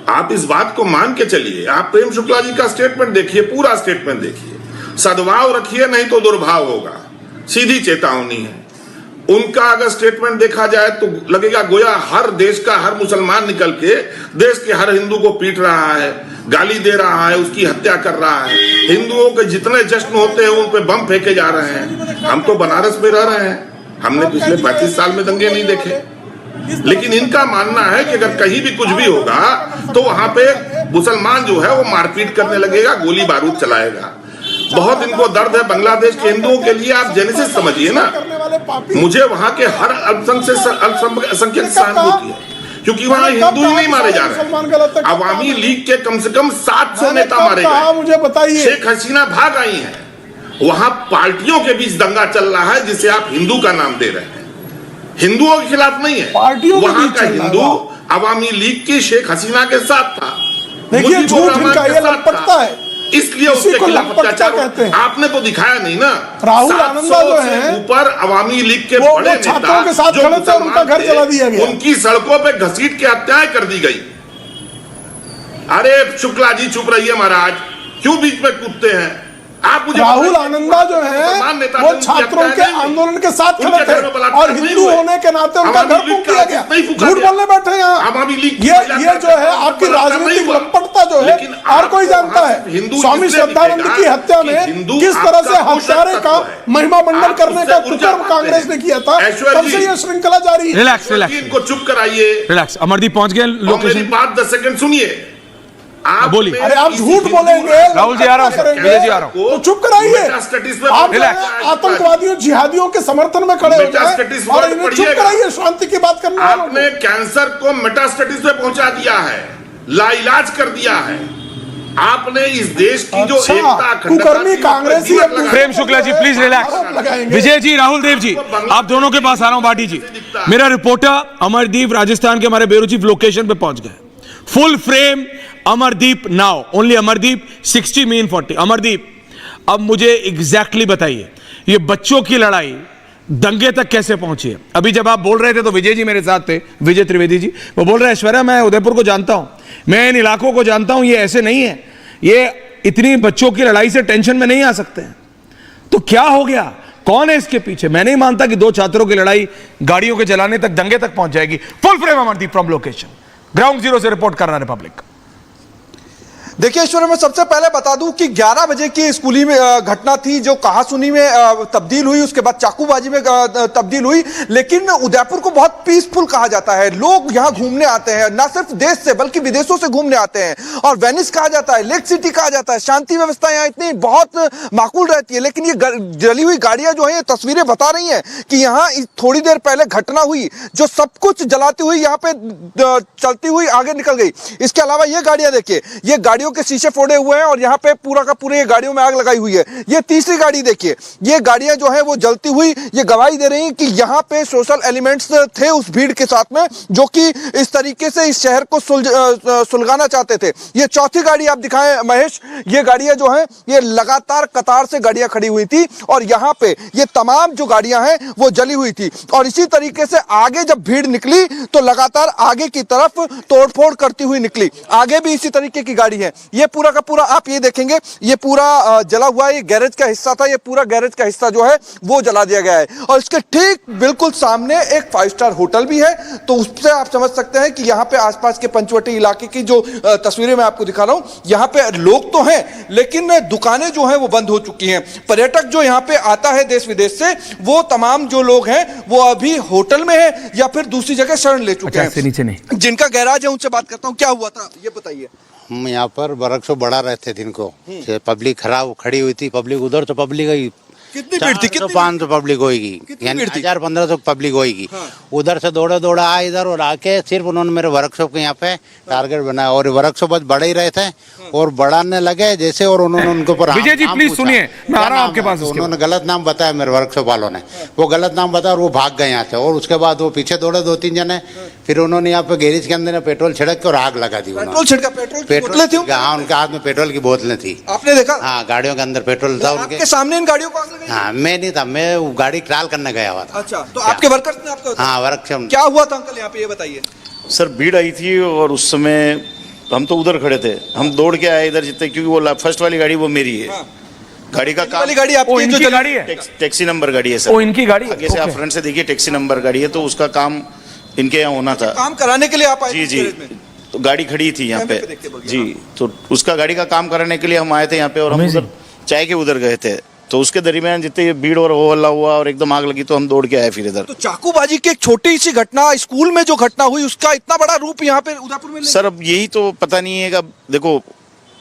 आप इस बात को मान के चलिए। आप प्रेम शुक्ला जी का स्टेटमेंट देखिए, पूरा स्टेटमेंट देखिए, सद्भाव रखिए नहीं तो दुर्भाव होगा, सीधी चेतावनी है। उनका अगर स्टेटमेंट देखा जाए तो लगेगा गोया हर देश का हर मुसलमान निकल के देश के हर हिंदू को पीट रहा है, गाली दे रहा है, उसकी हत्या कर रहा है। हिंदुओं के जितने जश्न होते हैं उन पे बम फेंके जा रहे हैं। हम तो बनारस में रह रहे हैं, हमने पिछले 35 साल में दंगे नहीं देखे। लेकिन इनका मानना है कि अगर कहीं भी कुछ भी होगा तो वहां पे मुसलमान जो है वो मारपीट करने लगेगा, गोली बारूद चलाएगा। बहुत इनको दर्द है बांग्लादेश के हिंदुओं के लिए। आप जेनेसिस समझिए ना, मुझे वहां के हर अल्पसंख्यक सहानुभूति है, क्योंकि वहां हिंदू ही नहीं मारे जा रहे। अवामी लीग के कम से कम 700 नेता मारे गए, मुझे बताइए। शेख हसीना भाग आई हैं, वहां पार्टियों के बीच दंगा चल रहा है जिसे आप हिंदू का नाम दे रहे हैं। हिंदुओं के खिलाफ नहीं है, वहां का हिंदू अवामी लीग की शेख हसीना के साथ था, देखिए झूठ इनका ये लपटता है, इसलिए उसके खिलाफ अत्याचार कहते हैं। आपने तो दिखाया नहीं ना। राहुल आनंदा जो है ऊपर अवामी लीग के बड़े छात्रों के साथ खड़े थे और उनका घर जला दिया गया, उनकी सड़कों पे घसीट के हत्याएं कर दी गई। अरे शुक्ला जी चुप रहिए महाराज, क्यों बीच में कूदते हैं आप? मुझे राहुल आनंदा जो है वो छात्रों के आंदोलन के साथ खड़े थे और हिंदू होने के नाते उनका घर फूंक दिया गया। झूठ बोलने बैठे यहाँ। ये जो है आपकी राजनीतिक लंपटता जो है और कोई जानता है। स्वामी श्रद्धानंद की हत्या में किस तरह से हत्यारे का महिमा मंडन करने का कुकर्म कांग्रेस ने किया था, तब से ये श्रृंखला जारी है। रिलैक्स इनको चुप कराइए। रिलैक्स। अमरदीप पहुंच गए लोकेशन। बात 10 सेकंड सुनिए। आप बोलिए। अरे आप झूठ बोलेंगे, राहुल जी आ रहा हूं, जी आ रहा हूं, तो चुप कराइए। आप आतंकवादियों जिहादियों के समर्थन में खड़े हो गए और इन्हें चुप कराइए, शांति की बात करना। आपने कैंसर को मेटास्टेटिस में पहुंचा दिया है, लाइलाज कर दिया है। आपने इस देश की जो अच्छा, एकता अखंडता कुकर्मी थी, कांग्रेसी उसपर है। दीमक प्रेम शुक्ला जी प्लीज रिलैक्स। विजय जी, राहुल देव जी, आप दोनों के पास आ रहा हूं। बाटी जी, मेरा रिपोर्टर अमरदीप राजस्थान के हमारे ब्यूरो चीफ लोकेशन पे पहुंच गए। Full frame Amardeep now, only Amardeep, 60 mean 40। Amardeep, अब मुझे एग्जैक्टली बताइए, ये बच्चों की लड़ाई दंगे तक कैसे पहुंची है? अभी जब आप बोल रहे थे तो विजय जी मेरे साथ थे, विजय त्रिवेदी जी, वो बोल रहे हैं ऐश्वर्या मैं उदयपुर को जानता हूं, मैं इन इलाकों को जानता हूं, ये ऐसे नहीं है, ये इतनी बच्चों की लड़ाई से टेंशन में नहीं आ सकते हैं। तो क्या हो गया, कौन है इसके पीछे? मैं नहीं मानता कि दो छात्रों की लड़ाई गाड़ियों के जलाने तक, दंगे तक पहुंच जाएगी। Full frame Amardeep from location, ground zero से रिपोर्ट कर रहा है रिपब्लिक। देखिए ईश्वर, मैं सबसे पहले बता दूं कि 11 बजे की स्कूली में घटना थी जो कहासुनी में तब्दील हुई, उसके बाद चाकूबाजी में तब्दील हुई। लेकिन उदयपुर को बहुत पीसफुल कहा जाता है, लोग यहाँ घूमने आते हैं, ना सिर्फ देश से बल्कि विदेशों से घूमने आते हैं, और वेनिस कहा जाता है, लेक सिटी कहा जाता है। शांति व्यवस्था यहाँ इतनी बहुत माकूल रहती है। लेकिन ये जली हुई गाड़ियां जो है, ये तस्वीरें बता रही हैं कि यहाँ थोड़ी देर पहले घटना हुई जो सब कुछ जलाती हुई यहाँ पे चलती हुई आगे निकल गई। इसके अलावा ये गाड़ियां देखिए, ये गाड़ियों के शीशे फोड़े हुए हैं और यहाँ पे पूरा का पूरे ये गाड़ियों में आग लगाई हुई है। ये तीसरी गाड़ी देखिए, ये गाड़ियां जो है वो जलती हुई ये गवाही दे रही हैं कि यहाँ पे सोशल एलिमेंट्स थे उस भीड़ के साथ में, जो कि इस तरीके से इस शहर को सुलगाना चाहते थे। ये चौथी गाड़ी आप दिखाएं महेश, ये गाड़ियां जो हैं ये लगातार कतार से गाड़ियां खड़ी हुई थी और यहाँ पे ये तमाम जो गाड़ियां हैं वो जली हुई थी। और इसी तरीके से आगे जब भीड़ निकली तो लगातार आगे की तरफ तोड़फोड़ करती हुई निकली। आगे भी इसी तरीके की गाड़ी है। ये पूरा का पूरा आप ये देखेंगे, ये पूरा जला हुआ है, ये गैरेज का हिस्सा था, ये पूरा गैरेज का हिस्सा जो है वो जला दिया गया है। और इसके ठीक बिल्कुल सामने एक 5 स्टार होटल भी है, तो उससे आप समझ सकते हैं कि यहाँ पे आसपास के पंचवटी इलाके की जो तस्वीरें मैं आपको दिखा रहा हूँ, यहाँ पे लोग तो हैं लेकिन दुकानें जो हैं वो बंद हो चुकी हैं। पर्यटक जो यहाँ पे आता है देश विदेश से, वो तमाम जो लोग हैं वो अभी होटल में है या फिर दूसरी जगह शरण ले चुके हैं। नीचे नहीं, जिनका गैराज है उनसे बात करता हूँ, क्या हुआ था ये बताइए। हम यहाँ पर वर्कशॉप बढ़ा रहे थे दिन को, पब्लिक खराब खड़ी हुई थी, पब्लिक उधर तो पब्लिक आई कितनी भीड़ थी? 500 पब्लिक होगी, यानी 1000-1500 पब्लिक होगी। उधर से दौड़ा आए इधर और आके सिर्फ उन्होंने मेरे वर्कशॉप के यहाँ पे टारगेट बनाया और वर्कशॉप बस बढ़ा ही रहे थे और बढ़ाने लगे जैसे, और उन्होंने उनके ऊपर विजय जी प्लीज सुनिए, मैं आ रहा हूं आपके पास। उन्होंने गलत नाम बताया मेरे वर्कशॉप वालों ने, वो गलत नाम बताया और वो भाग गए यहाँ से। और उसके बाद वो पीछे दौड़े 2-3 जने, फिर उन्होंने यहाँ पे गैरेज के अंदर पेट्रोल छिड़क के और आग लगा दी। पेट्रोल छिड़का? पेट्रोल? हाँ, उनके हाथ में पेट्रोल की बोतलें थी। आपने देखा? हाँ, गाड़ियों के अंदर पेट्रोल था उनके। आपके सामने इन गाड़ियों को आग लगाई? हाँ, मैं नहीं था, मैं वो गाड़ी ट्रायल करने गया हुआ था। अच्छा, तो आपके वर्कर्स ने आपको? हाँ, वर्कशॉप। क्या हुआ था अंकल यहाँ पे, ये बताइए। सर भीड़ आई थी और उस समय हम तो उधर खड़े थे, हम दौड़ के आए इधर जितने, क्योंकि वो फर्स्ट वाली गाड़ी वो मेरी है। हाँ। गाड़ी का काम, गाड़ी आपकी जो गाड़ी है, टैक्सी नंबर गाड़ी है सर। वो इनकी गाड़ी है? आगे से आप फ्रंट से देखिए, टैक्सी नंबर गाड़ी है, तो उसका काम इनके यहाँ होना था। काम कराने के लिए आप आए? जी, तो गाड़ी खड़ी थी यहाँ पे जी, तो उसका गाड़ी का काम कराने के लिए हम आए थे यहाँ पे, और हम उधर चाय के उधर गए थे। तो उसके दरमियान जितने ये भीड़ और हल्ला हुआ और एकदम आग लगी, तो हम दौड़ के आए फिर इधर। तो चाकूबाजी की एक छोटी सी घटना स्कूल में जो घटना हुई, उसका इतना बड़ा रूप यहाँ पे उदयपुर में? सर अब यही तो पता नहीं है कि देखो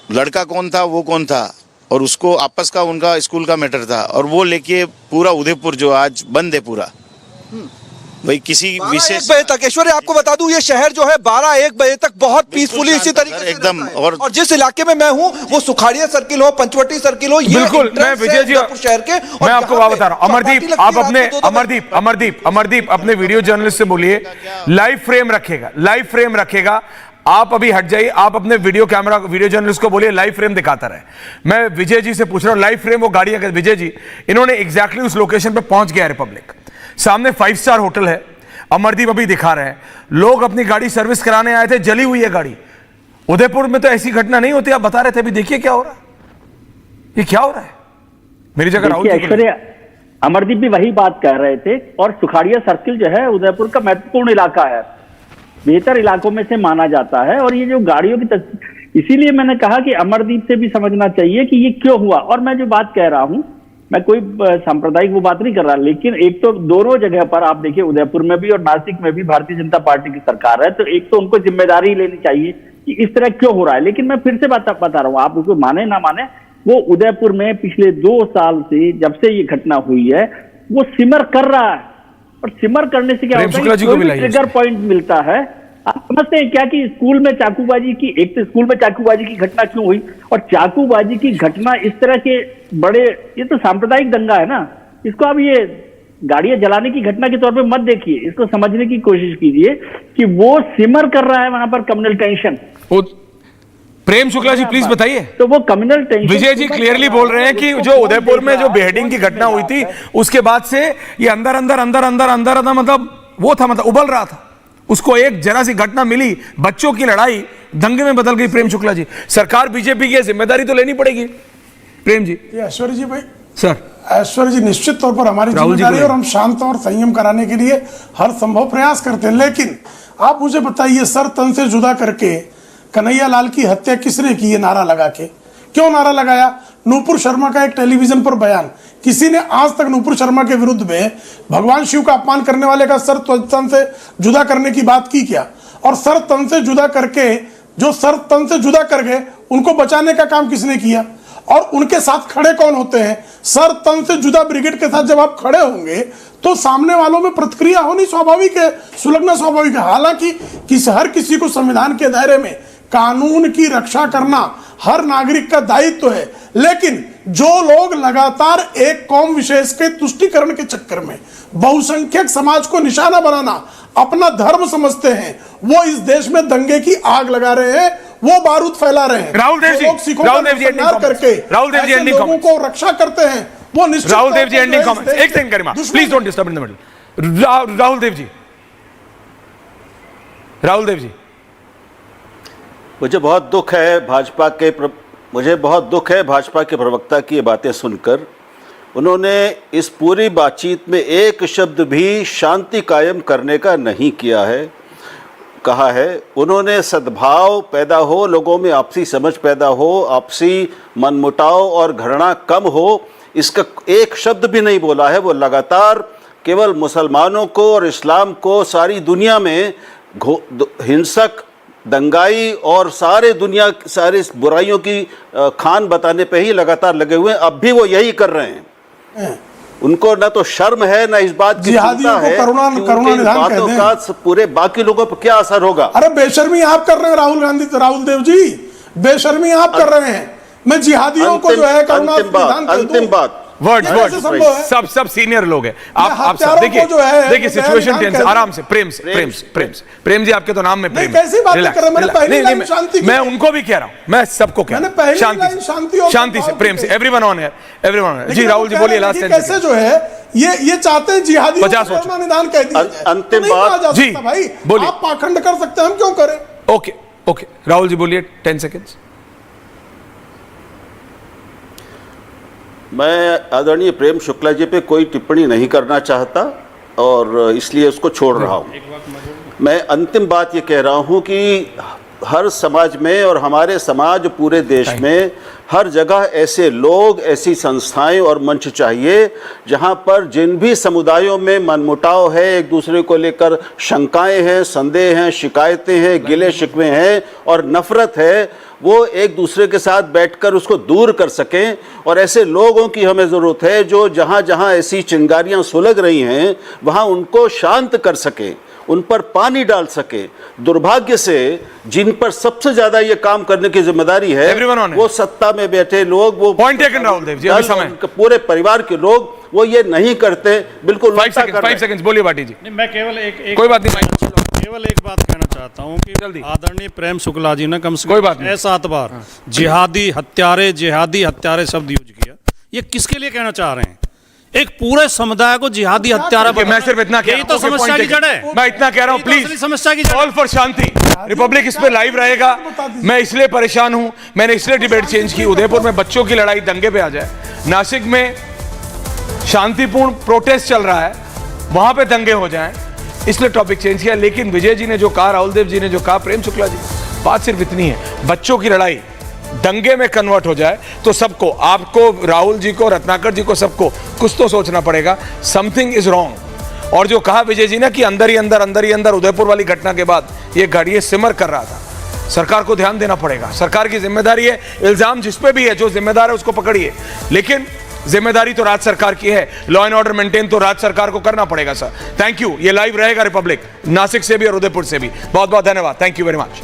लड़का कौन था, वो कौन था, और उसको आपस का उनका स्कूल का मैटर था, और वो लेके पूरा उदयपुर जो आज बंद है पूरा, भाई किसी विशेष बजे तक। ऐश्वर्या आपको बता दूं, ये शहर जो है 12-1 बजे तक बहुत पीसफुली इसी तरीके से एकदम, और जिस इलाके में मैं हूं वो सुखाड़िया सर्किल हो, पंचवटी सर्किल हो, ये बिल्कुल मैं विजय जी शहर के, मैं आपको बात बता रहा हूं। अमरदीप आप अपने अमरदीप अपने वीडियो जर्नलिस्ट से बोलिए लाइव फ्रेम रखेगा, लाइव फ्रेम रखेगा। आप अभी हट जाइए, आप अपने वीडियो जर्नलिस्ट को बोलिए लाइव फ्रेम दिखाता रहे। मैं विजय जी से पूछ रहा हूं, लाइव फ्रेम वो गाड़ियां, विजय जी इन्होंने एग्जैक्टली उस लोकेशन पे पहुंच गया रिपब्लिक, सामने 5 स्टार होटल है, अमरदीप अभी दिखा रहे हैं, लोग अपनी गाड़ी सर्विस कराने आए थे, जली हुई है गाड़ी। उदयपुर में तो ऐसी घटना नहीं होती, आप बता रहे थे, अभी देखिए क्या हो रहा है, ये क्या हो रहा है। मेरी जगह राहुल ऐश्वर्या, अमरदीप भी वही बात कह रहे थे, और सुखाड़िया सर्किल जो है उदयपुर का महत्वपूर्ण इलाका है, बेहतर इलाकों में से माना जाता है। और ये जो गाड़ियों की इसीलिए मैंने कहा कि अमरदीप से भी समझना चाहिए कि ये क्यों हुआ। और मैं जो बात कह रहा हूं, मैं कोई सांप्रदायिक वो बात नहीं कर रहा, लेकिन एक तो दोनों जगह पर आप देखिए, उदयपुर में भी और नासिक में भी भारतीय जनता पार्टी की सरकार है, तो एक तो उनको जिम्मेदारी लेनी चाहिए कि इस तरह क्यों हो रहा है। लेकिन मैं फिर से बता रहा हूँ, आप उसको माने ना माने, वो उदयपुर में पिछले 2 साल से जब से ये घटना हुई है वो सिमर कर रहा है। और सिमर करने से क्या होता है, कोई भी ट्रिगर पॉइंट मिलता है, आप समझते हैं क्या कि स्कूल में चाकूबाजी की, एक तो स्कूल में चाकूबाजी की घटना क्यों हुई, और चाकूबाजी की घटना इस तरह के बड़े, ये तो सांप्रदायिक दंगा है ना, इसको आप ये गाड़ियां जलाने की घटना के तौर पे मत देखिए, इसको समझने की कोशिश कीजिए कि वो सिमर कर रहा है वहां पर communal tension. Prem Shukla ji please बताइए। तो वो communal tension, Vijay ji clearly बोल रहे हैं कि जो उदयपुर में जो बेहेडिंग की घटना हुई थी उसके बाद से ये अंदर अंदर अंदर अंदर अंदर अंदर मतलब वो था, मतलब उबल रहा था, उसको एक जरा सी घटना मिली, बच्चों की लड़ाई दंगे में बदल गई। प्रेम शुक्ला जी, सरकार बीजेपी की जिम्मेदारी तो लेनी पड़ेगी। प्रेम जी। ऐश्वर्य जी भाई सर, ऐश्वर्य जी निश्चित तौर पर हमारी जिम्मेदारी है और हम शांत और संयम कराने के लिए हर संभव प्रयास करते हैं, लेकिन आप मुझे बताइए, सर तन से जुदा करके कन्हैया लाल की हत्या किसने की? ये नारा लगा के क्यों नारा लगाया? नूपुर शर्मा का एक टेलीविजन पर बयान, किसी ने आज तक नूपुर शर्मा के विरुद्ध में भगवान शिव का अपमान करने वाले का सर तन से जुदा करने की बात की क्या? और सर तन से जुदा करके जो सर तन से जुदा कर गए उनको बचाने का काम किसने किया? और उनके साथ खड़े कौन होते हैं? सर तन से जुदा ब्रिगेड के साथ जब आप खड़े होंगे तो सामने वालों में प्रतिक्रिया होनी स्वाभाविक है, सुलगना स्वाभाविक है। हालांकि हर किसी को संविधान के दायरे में कानून की रक्षा करना हर नागरिक का दायित्व है, लेकिन जो लोग लगातार एक कौम विशेष के तुष्टीकरण के चक्कर में बहुसंख्यक समाज को निशाना बनाना अपना धर्म समझते हैं, वो इस देश में दंगे की आग लगा रहे हैं, वो बारूद फैला रहे हैं। राहुल देव जी, राहुल देव जी करके राहुल देव जी एंडिंग लोगों को रक्षा करते हैं, वो निश्चित राहुल देव जी एंडिंग कमेंट। एक second Karima, please don't disturb in the middle. Rahul Dev ji, Rahul Dev ji, मुझे बहुत दुख है भाजपा के प्रवक्ता की ये बातें सुनकर। उन्होंने इस पूरी बातचीत में एक शब्द भी शांति कायम करने का नहीं किया है, कहा है। उन्होंने सद्भाव पैदा हो, लोगों में आपसी समझ पैदा हो, आपसी मनमुटाव और घृणा कम हो, इसका एक शब्द भी नहीं बोला है। वो लगातार केवल मुसलमानों को और इस्लाम को सारी दुनिया में हिंसक, दंगाई और सारे बुराइयों की खान बताने पे ही लगातार लगे हुए हैं। अब भी वो यही कर रहे हैं। उनको ना तो शर्म है, ना इस बात की चिंता है कि उनकी बातों का पूरे बाकी लोगों पर क्या असर होगा। अरे बेशर्मी आप कर रहे हैं राहुल देव जी, बेशर्मी आप कर रहे हैं। मैं जिहादियों को जो है अंतिम बात वर्ड सब सीनियर लोग हैं। आप सब देखिए सिचुएशन टेंस, आराम से, प्रेम जी आपके तो नाम में प्रेम। कैसी बातें कर रहे हैं? मैं उनको भी कह रहा हूं, मैं सबको कह रहा हूं, शांति से, प्रेम से, एवरीवन ऑन एयर। जी राहुल जी बोलिए लास्ट कैसे जो है ये चाहते हैं जिहादियों को निदान कह दिया जाए। अंतिम बात जी भाई, बोलिए। आप पाखंड कर सकते हैं, हम क्यों करें? ओके राहुल जी बोलिए, 10 सेकेंड्स। मैं आदरणीय प्रेम शुक्ला जी पे कोई टिप्पणी नहीं करना चाहता और इसलिए उसको छोड़ रहा हूँ। मैं अंतिम बात ये कह रहा हूँ कि हर समाज में और हमारे समाज पूरे देश में हर जगह ऐसे लोग, ऐसी संस्थाएं और मंच चाहिए जहां पर जिन भी समुदायों में मनमुटाव है, एक दूसरे को लेकर शंकाएं हैं, संदेह हैं, शिकायतें हैं, गिले शिकवे हैं और नफरत है, वो एक दूसरे के साथ बैठकर उसको दूर कर सकें। और ऐसे लोगों की हमें ज़रूरत है जो जहां जहां ऐसी चिंगारियां सुलग रही हैं वहां उनको शांत कर सकें, उन पर पानी डाल सके। दुर्भाग्य से जिन पर सबसे ज्यादा ये काम करने की जिम्मेदारी है वो सत्ता में बैठे लोग, वो पॉइंट टेकन राहुल देव जी, अभी समय, पूरे परिवार के लोग वो ये नहीं करते, बिल्कुल 5 सेकंड बोलिए बाटी जी। मैं केवल एक कोई बात नहीं, केवल एक बात कहना चाहता हूं कि आदरणीय प्रेम शुक्ला जी ने कम से कोई बात नहीं 6-7 बार जिहादी हत्यारे शब्द यूज किया। ये किसके लिए कहना चाह रहे हैं? एक पूरे समुदाय को जिहादी हत्यारा मैं सिर्फ इतना कह रहा हूं, तो समस्या की जड़ है। मैं इतना कह रहा हूं, प्लीज समस्या की कॉल फॉर शांति। रिपब्लिक इस पे लाइव रहेगा। मैं इसलिए परेशान हूं, मैंने इसलिए डिबेट चेंज की। उदयपुर में बच्चों की लड़ाई दंगे पे आ जाए, नासिक में शांतिपूर्ण प्रोटेस्ट चल रहा है, वहां पे दंगे हो जाएं, इसलिए टॉपिक चेंज किया। लेकिन विजय जी ने जो कहा, राहुल देव जी ने जो कहा, प्रेम शुक्ला जी, बात सिर्फ इतनी है, बच्चों की लड़ाई दंगे में कन्वर्ट हो जाए तो सबको, आपको, राहुल जी को, रत्नाकर जी को, सबको कुछ तो सोचना पड़ेगा। Something is wrong. और जो कहा विजय जी ने कि अंदर ही अंदर उदयपुर वाली घटना के बाद ये गाड़ी सिमर कर रहा था, सरकार को ध्यान देना पड़ेगा। सरकार की जिम्मेदारी है, इल्जाम जिस पे भी है, जो जिम्मेदार है उसको पकड़िए, लेकिन जिम्मेदारी तो राज्य सरकार की है, लॉ एंड ऑर्डर मेंटेन तो राज्य सरकार को करना पड़ेगा सर। Thank you. ये लाइव रहेगा रिपब्लिक नासिक से भी और उदयपुर से भी। बहुत बहुत धन्यवाद। Thank you very much.